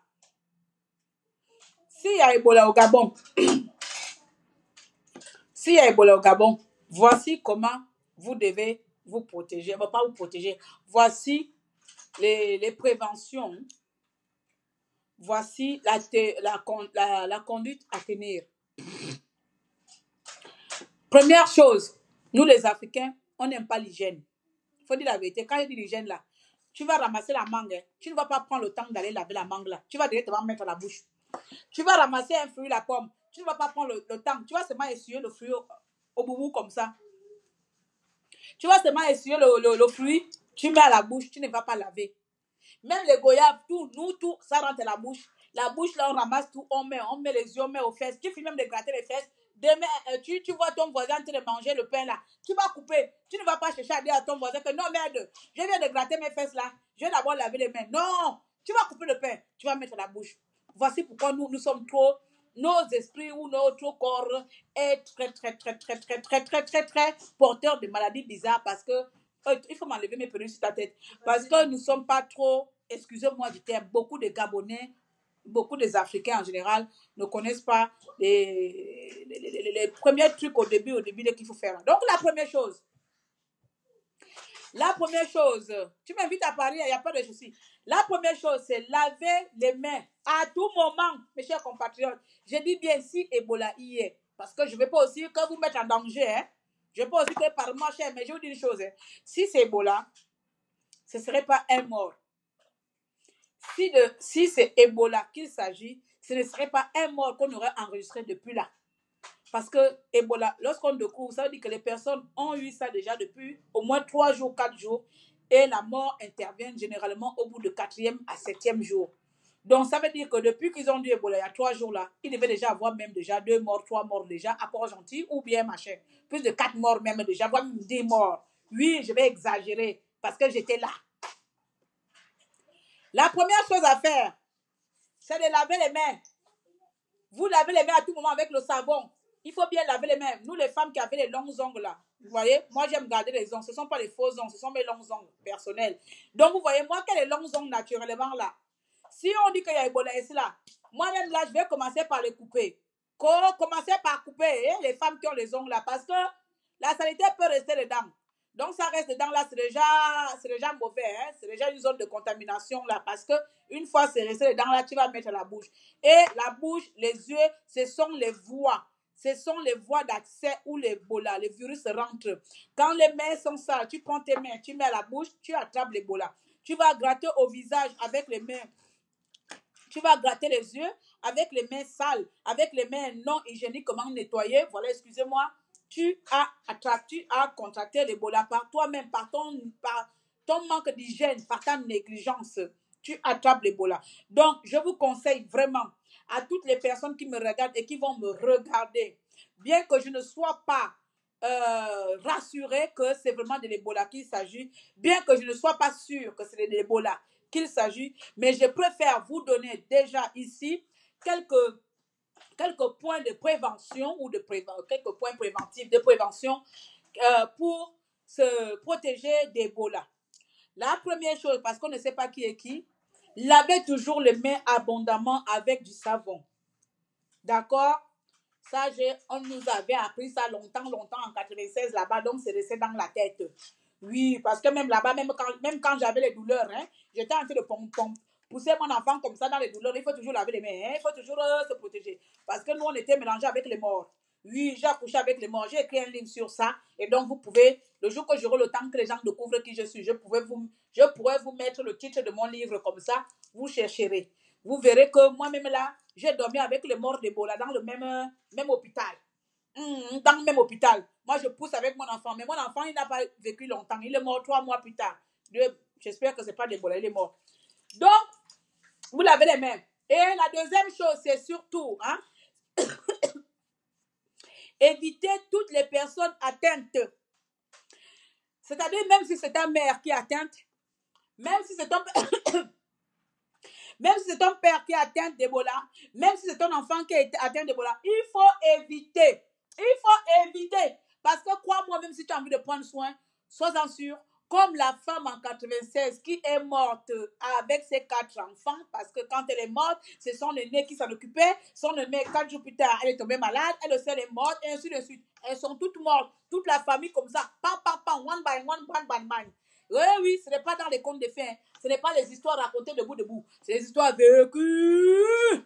au Gabon, s'il y a Ebola au Gabon, voici comment vous devez vous protéger. Pas vous protéger. Voici les préventions. Voici la conduite à tenir. Première chose, nous les Africains, on n'aime pas l'hygiène. Il faut dire la vérité. Quand je dis l'hygiène là, tu vas ramasser la mangue, tu ne vas pas prendre le temps d'aller laver la mangue là. Tu vas directement mettre à la bouche. Tu vas ramasser un fruit, la pomme, tu ne vas pas prendre le temps. Tu vas seulement essuyer le fruit au boubou comme ça. Tu vas seulement essuyer le fruit, tu mets à la bouche, tu ne vas pas laver. Même les goyaves, tout, ça rentre à la bouche. La bouche, là, on ramasse tout, on met les yeux, on met aux fesses. Tu finis même de gratter les fesses. Demain, tu vois ton voisin en train de manger le pain, là. Tu vas couper. Tu ne vas pas chercher à dire à ton voisin que non, merde, je viens de gratter mes fesses, là. Je vais d'abord laver les mains. Non, tu vas couper le pain. Tu vas mettre à la bouche. Voici pourquoi nous sommes trop, nos esprits ou notre corps est très porteur de maladies bizarres parce que il faut m'enlever mes perruques sur ta tête. Parce que nous ne sommes pas trop, excusez-moi du terme, beaucoup de Gabonais, beaucoup des Africains en général ne connaissent pas les premiers trucs au début qu'il faut faire. Donc la première chose, tu m'invites à parler, il n'y a pas de souci. La première chose, c'est laver les mains à tout moment, mes chers compatriotes. Je dis bien si Ebola y est, parce que je ne veux pas aussi que vous mettez en danger, hein. Je ne veux pas aussi que par moi, cher, mais je vous dis une chose, hein. Si c'est Ebola, ce ne serait pas un mort. Si c'est Ebola qu'il s'agit, ce ne serait pas un mort qu'on aurait enregistré depuis là. Parce que Ebola, lorsqu'on découvre, ça veut dire que les personnes ont eu ça déjà depuis au moins 3 jours, 4 jours, et la mort intervient généralement au bout de 4e à 7e jour. Donc, ça veut dire que depuis qu'ils ont eu Ebola il y a 3 jours là, ils devaient déjà avoir même déjà 2 morts, 3 morts déjà, à Port-Gentil ou bien machin. Plus de 4 morts même déjà, voire même 10 morts. Oui, je vais exagérer parce que j'étais là. La première chose à faire, c'est de laver les mains. Vous lavez les mains à tout moment avec le savon. Il faut bien laver les mains. Nous, les femmes qui avaient les longs ongles là, vous voyez, moi j'aime garder les ongles. Ce ne sont pas les faux ongles, ce sont mes longs ongles personnels. Donc, vous voyez, moi qui ai les longs ongles naturellement là, si on dit qu'il y a Ebola ici là, moi-même là, je vais commencer par les couper. Commencer par couper les femmes qui ont les ongles là, parce que la saleté peut rester dedans. Donc, ça reste dedans là, c'est déjà mauvais, hein? C'est déjà une zone de contamination là, parce que une fois c'est resté dedans là, tu vas mettre à la bouche. Et la bouche, les yeux, ce sont les voies. Ce sont les voies d'accès où l'Ebola, les virus rentrent. Quand les mains sont sales, tu prends tes mains, tu mets à la bouche, tu attrapes l'Ebola. Tu vas gratter au visage avec les mains. Tu vas gratter les yeux avec les mains sales, avec les mains non hygiéniquement nettoyées. Voilà, excusez-moi. Tu as contracté l'Ebola par toi-même, par ton manque d'hygiène, par ta négligence. Tu attrapes l'Ebola. Donc, je vous conseille vraiment à toutes les personnes qui me regardent et qui vont me regarder, bien que je ne sois pas rassurée que c'est vraiment de l'Ebola qu'il s'agit, bien que je ne sois pas sûre que c'est de l'Ebola qu'il s'agit, mais je préfère vous donner déjà ici quelques points de prévention ou quelques points préventifs de prévention pour se protéger d'Ebola? La première chose, parce qu'on ne sait pas qui est qui, lavez toujours les mains abondamment avec du savon. D'accord? Ça, on nous avait appris ça longtemps en 96 là-bas, donc c'est resté dans la tête. Oui, parce que même là-bas, même quand j'avais les douleurs, hein, j'étais en train de pousser mon enfant comme ça dans les douleurs. Il faut toujours laver les mains, hein, il faut toujours se protéger. Parce que nous, on était mélangés avec les morts. Oui, j'ai accouché avec les morts. J'ai écrit un livre sur ça. Et donc, vous pouvez, le jour que j'aurai le temps que les gens découvrent qui je suis, je pourrais vous mettre le titre de mon livre comme ça. Vous chercherez. Vous verrez que moi-même là, j'ai dormi avec les morts d'Ebola dans le même hôpital. Dans le même hôpital. Moi, je pousse avec mon enfant. Mais mon enfant, il n'a pas vécu longtemps. Il est mort 3 mois plus tard. J'espère que ce n'est pas d'Ebola, il est mort. Donc, vous lavez les mains. Et la deuxième chose, c'est surtout, hein, éviter toutes les personnes atteintes. C'est-à-dire, même si c'est ta mère qui est atteinte, même si c'est ton, même si c'est ton père qui est atteint d'Ebola, même si c'est ton enfant qui est atteint d'Ebola, il faut éviter. Il faut éviter. Parce que crois-moi, même si tu as envie de prendre soin, sois-en sûr, comme la femme en 96 qui est morte avec ses 4 enfants, parce que quand elle est morte, c'est son aîné qui s'en occupait. Son aîné, 4 jours plus tard, elle est tombée malade, elle aussi elle est morte, et ainsi de suite. Elles sont toutes mortes, toute la famille comme ça, pam, pam, pam, one by one, one by one. Oui, oui, ce n'est pas dans les contes de fées. Ce n'est pas les histoires racontées de bout de bout. C'est les histoires vécues.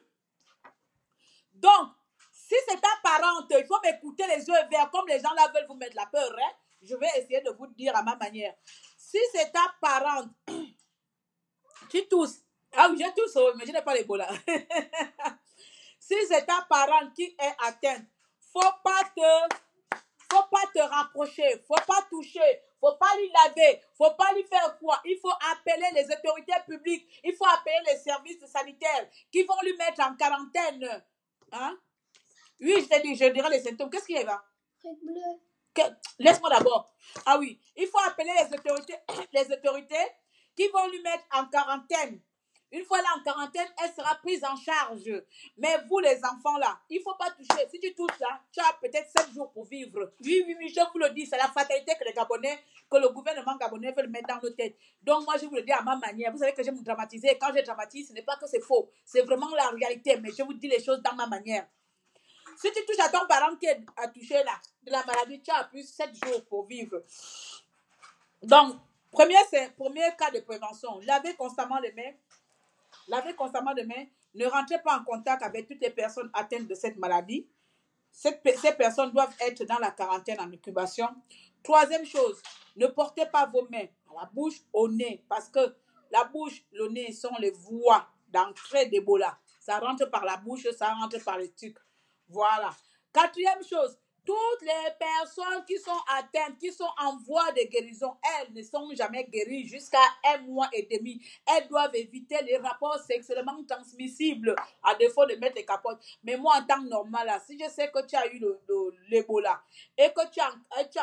Donc, si c'est ta parente, il faut m'écouter les yeux verts, comme les gens là veulent vous mettre la peur. Hein? Je vais essayer de vous dire à ma manière. Si c'est ta parente, tu tousses. Ah oui, je tousse, mais je n'ai pas l'Ebola. Si c'est ta parente qui est atteinte, faut pas te rapprocher, faut pas toucher, faut pas lui laver, faut pas lui faire quoi. Il faut appeler les autorités publiques, il faut appeler les services sanitaires qui vont lui mettre en quarantaine. Hein? Oui, je dirais les symptômes. Qu'est-ce qu'il y a là? Laisse-moi d'abord. Ah oui, il faut appeler les autorités qui vont lui mettre en quarantaine. Une fois là en quarantaine, elle sera prise en charge. Mais vous, les enfants là, il ne faut pas toucher. Si tu touches là, tu as peut-être 7 jours pour vivre. Oui, je vous le dis, c'est la fatalité que les Gabonais, que le gouvernement gabonais veut le mettre dans nos têtes. Donc moi, je vous le dis à ma manière. Vous savez que j'aime dramatiser. Quand je dramatise, ce n'est pas que c'est faux. C'est vraiment la réalité. Mais je vous dis les choses dans ma manière. Si tu touches à ton parent qui est touché là, de la maladie, tu as plus 7 jours pour vivre. Donc, premier cas de prévention, lavez constamment les mains. Lavez constamment les mains. Ne rentrez pas en contact avec toutes les personnes atteintes de cette maladie. Ces personnes doivent être dans la quarantaine en incubation. Troisième chose, ne portez pas vos mains à la bouche, au nez, parce que la bouche, le nez sont les voies d'entrée d'Ebola. Ça rentre par la bouche, ça rentre par les trucs. Voilà. Quatrième chose, toutes les personnes qui sont atteintes, qui sont en voie de guérison, elles ne sont jamais guéries jusqu'à 1 mois et demi. Elles doivent éviter les rapports sexuellement transmissibles, à défaut de mettre les capotes. Mais moi, en temps normal, là, si je sais que tu as eu l'Ebola et que tu as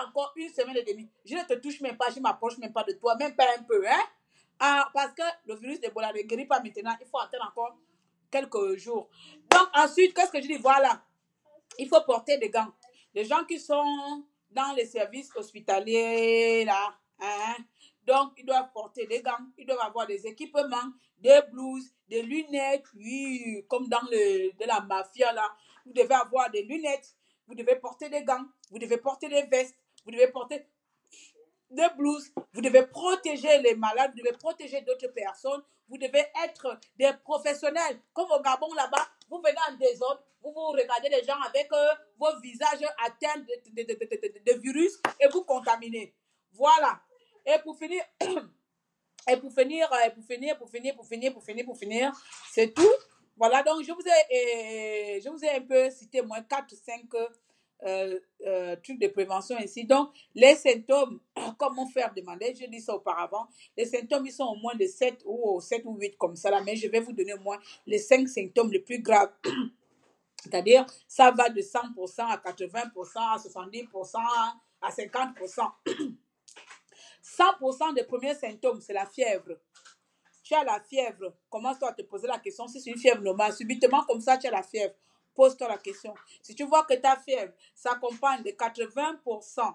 encore 1 semaine et demie, je ne te touche même pas, je ne m'approche même pas de toi, même pas un peu. Hein? Ah, parce que le virus d'Ebola ne guérit pas maintenant, il faut attendre encore quelques jours. Donc, ensuite, qu'est-ce que je dis? Voilà. Il faut porter des gants. Les gens qui sont dans les services hospitaliers, là, hein, donc ils doivent porter des gants, ils doivent avoir des équipements, des blouses, des lunettes, oui, comme dans de la mafia, là. Vous devez avoir des lunettes, vous devez porter des gants, vous devez porter des vestes, vous devez porter des blouses, vous devez protéger les malades, vous devez protéger d'autres personnes, vous devez être des professionnels. Comme au Gabon là-bas, vous venez en désordre, vous regardez les gens avec vos visages atteints de virus et vous contaminez. Voilà. Et pour finir, c'est tout. Voilà, donc je vous ai un peu cité moins 4-5 trucs de prévention ici. Donc, les symptômes, comme mon frère demandait, je dis ça auparavant, les symptômes, ils sont au moins de 7 ou 8 comme ça, là, mais je vais vous donner au moins les 5 symptômes les plus graves. C'est-à-dire, ça va de 100% à 80%, à 70%, à 50%. 100% des premiers symptômes, c'est la fièvre. Tu as la fièvre, commence-toi à te poser la question si c'est une fièvre normale. Subitement, comme ça, tu as la fièvre. Pose-toi la question. Si tu vois que ta fièvre s'accompagne de 80%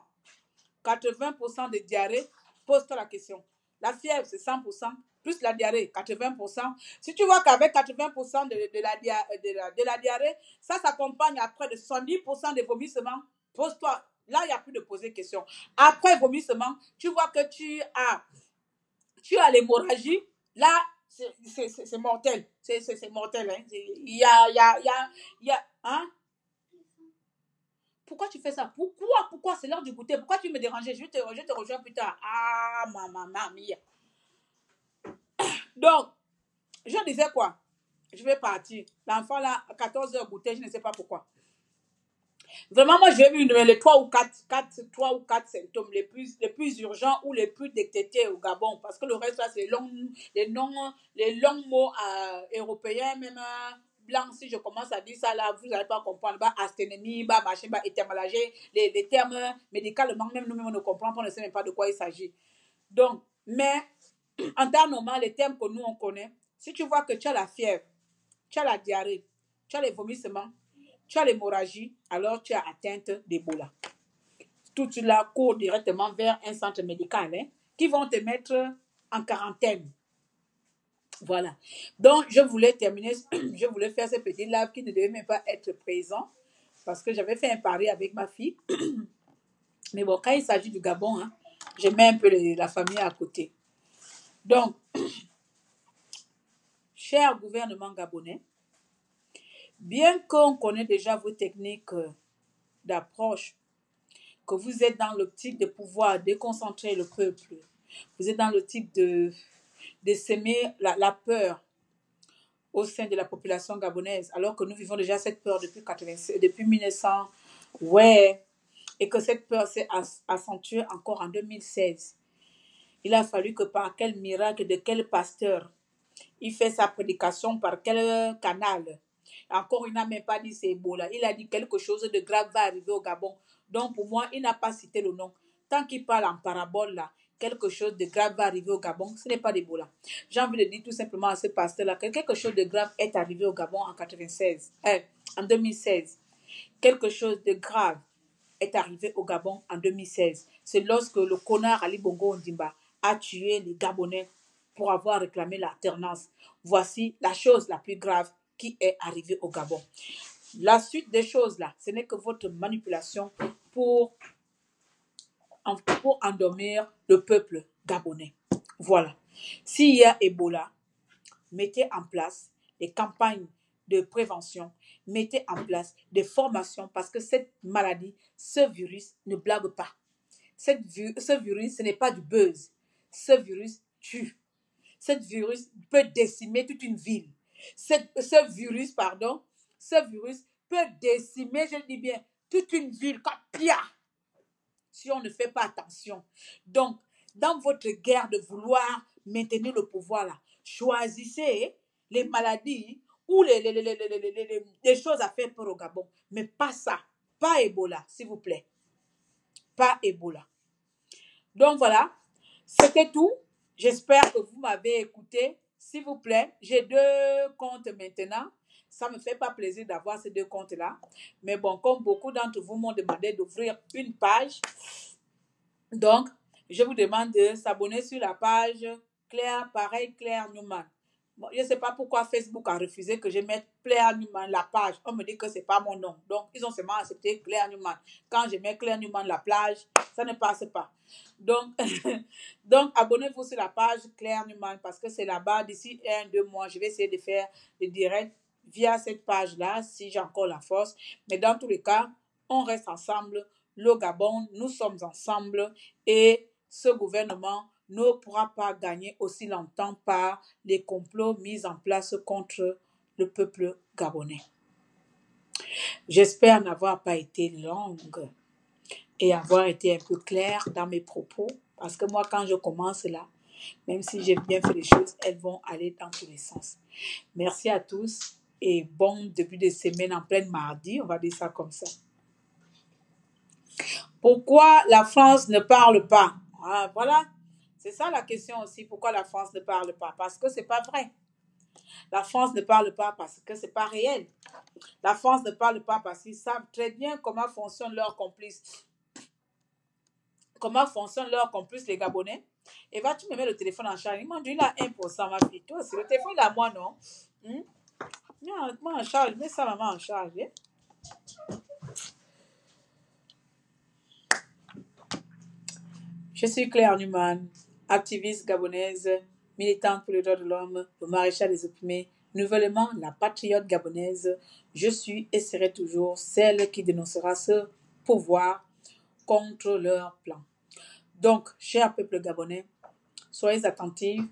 80% de diarrhée, pose-toi la question. La fièvre, c'est 100%, plus la diarrhée, 80%. Si tu vois qu'avec 80% de la diarrhée, ça s'accompagne après de 70% de vomissements, pose-toi. Là, il n'y a plus de poser question. Après vomissement, tu vois que tu as l'hémorragie. Là, c'est mortel. C'est mortel. Hein. Hein? Pourquoi tu fais ça? Pourquoi? C'est l'heure du goûter. Pourquoi tu me déranges? Je te rejoins plus tard. Ah, maman mia. Donc, je disais quoi? Je vais partir. L'enfant là, à 14h goûter, je ne sais pas pourquoi. Vraiment, moi, j'ai vu les 3 ou 4 symptômes les plus urgents ou les plus détectés au Gabon. Parce que le reste, là, c'est les longs mots européens, même blancs. Si je commence à dire ça, là, vous n'allez pas comprendre. Bah, asthénémie, bah, machin, bah, étymologie, les termes médicalement, même nous-mêmes, on ne comprend pas, on ne sait même pas de quoi il s'agit. Donc, mais, en temps normal, les termes que nous, on connaît, si tu vois que tu as la fièvre, tu as la diarrhée, tu as les vomissements, tu as l'hémorragie, alors tu as atteinte d'Ebola. Tout cela court directement vers un centre médical qui vont te mettre en quarantaine. Voilà. Donc, je voulais terminer, je voulais faire ce petit live qui ne devait même pas être présent parce que j'avais fait un pari avec ma fille. Mais bon, quand il s'agit du Gabon, je mets un peu la famille à côté. Donc, cher gouvernement gabonais, bien qu'on connaisse déjà vos techniques d'approche, que vous êtes dans l'optique de pouvoir déconcentrer le peuple, vous êtes dans l'optique de semer la peur au sein de la population gabonaise, alors que nous vivons déjà cette peur depuis 1900, ouais, et que cette peur s'est accentuée encore en 2016. Il a fallu que par quel miracle de quel pasteur il fait sa prédication, par quel canal. Encore, il n'a même pas dit c'est Ebola. Il a dit quelque chose de grave va arriver au Gabon. Donc, pour moi, il n'a pas cité le nom. Tant qu'il parle en parabole, là, quelque chose de grave va arriver au Gabon, ce n'est pas d'Ebola. J'ai envie de dire tout simplement à ce pasteur-là que quelque chose de grave est arrivé au Gabon en 2016. Quelque chose de grave est arrivé au Gabon en 2016. C'est lorsque le connard Ali Bongo Ondimba a tué les Gabonais pour avoir réclamé l'alternance. Voici la chose la plus grave qui est arrivée au Gabon. La suite des choses là, ce n'est que votre manipulation pour endormir le peuple gabonais. Voilà. S'il y a Ebola, mettez en place des campagnes de prévention, mettez en place des formations parce que cette maladie, ce virus ne blague pas. Ce virus, ce n'est pas du buzz. Ce virus tue. Ce virus peut décimer toute une ville. Ce virus peut décimer, je dis bien, toute une ville. Si on ne fait pas attention. Donc, dans votre guerre de vouloir maintenir le pouvoir là, choisissez les maladies ou les choses à faire pour le Gabon. Mais pas ça. Pas Ebola, s'il vous plaît. Pas Ebola. Donc voilà, c'était tout. J'espère que vous m'avez écouté. S'il vous plaît, j'ai 2 comptes maintenant. Ça ne me fait pas plaisir d'avoir ces 2 comptes-là. Mais bon, comme beaucoup d'entre vous m'ont demandé d'ouvrir une page, donc, je vous demande de s'abonner sur la page Claire Newman. Bon, je ne sais pas pourquoi Facebook a refusé que je mette Claire Newman la page. On me dit que ce n'est pas mon nom. Donc, ils ont seulement accepté Claire Newman. Quand je mets Claire Newman la plage, ça ne passe pas. Donc, abonnez-vous sur la page Claire Newman parce que c'est là-bas. D'ici 1-2 mois, je vais essayer de faire des directs via cette page-là si j'ai encore la force. Mais dans tous les cas, on reste ensemble. Le Gabon, nous sommes ensemble et ce gouvernement ne pourra pas gagner aussi longtemps par les complots mis en place contre le peuple gabonais. J'espère n'avoir pas été longue et avoir été un peu claire dans mes propos parce que moi, quand je commence là, même si j'ai bien fait les choses, elles vont aller dans tous les sens. Merci à tous et bon début de semaine en pleine mardi, on va dire ça comme ça. Pourquoi la France ne parle pas? Ah, voilà, c'est ça la question aussi. Pourquoi la France ne parle pas? Parce que c'est pas vrai. La France ne parle pas parce que c'est pas réel. La France ne parle pas parce qu'ils savent très bien comment fonctionnent leurs complices. comment fonctionne leur complice, les Gabonais. Et va, tu me mets le téléphone en charge. Ils m'ont dit, il a 1%, ma fille. Toi aussi, le téléphone, il est à moi, non? Non, moi en charge, mets ça, maman, en charge. Hein? Je suis Claire Numan, activiste gabonaise, militante pour les droits de l'homme, le maréchal des opprimés, nouvellement la patriote gabonaise. Je suis et serai toujours celle qui dénoncera ce pouvoir contre leur plan. Donc, cher peuple gabonais, soyez attentifs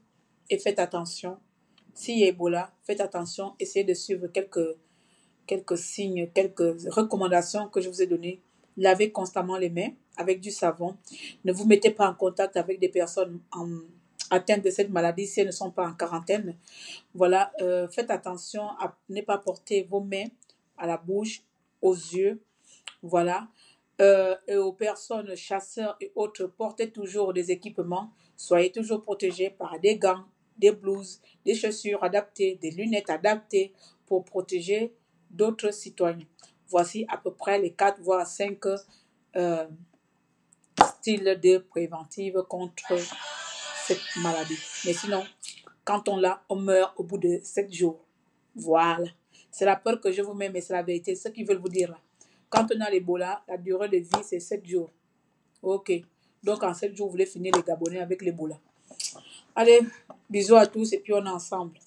et faites attention. S'il y a Ebola, faites attention, essayez de suivre quelques signes, quelques recommandations que je vous ai données. Lavez constamment les mains avec du savon. Ne vous mettez pas en contact avec des personnes atteintes de cette maladie si elles ne sont pas en quarantaine. Voilà, faites attention à ne pas porter vos mains à la bouche, aux yeux. Voilà. Et aux personnes chasseurs et autres, portez toujours des équipements. Soyez toujours protégés par des gants, des blouses, des chaussures adaptées, des lunettes adaptées pour protéger d'autres citoyens. Voici à peu près les 4 voire 5 styles de préventive contre cette maladie. Mais sinon, quand on l'a, on meurt au bout de 7 jours. Voilà. C'est la peur que je vous mets, mais c'est la vérité. C'est ce qu'ils veulent vous dire là. Quand on a l'Ebola, la durée de vie, c'est 7 jours. Ok. Donc, en 7 jours, vous voulez finir les Gabonais avec l'Ebola. Allez, bisous à tous et puis on est ensemble.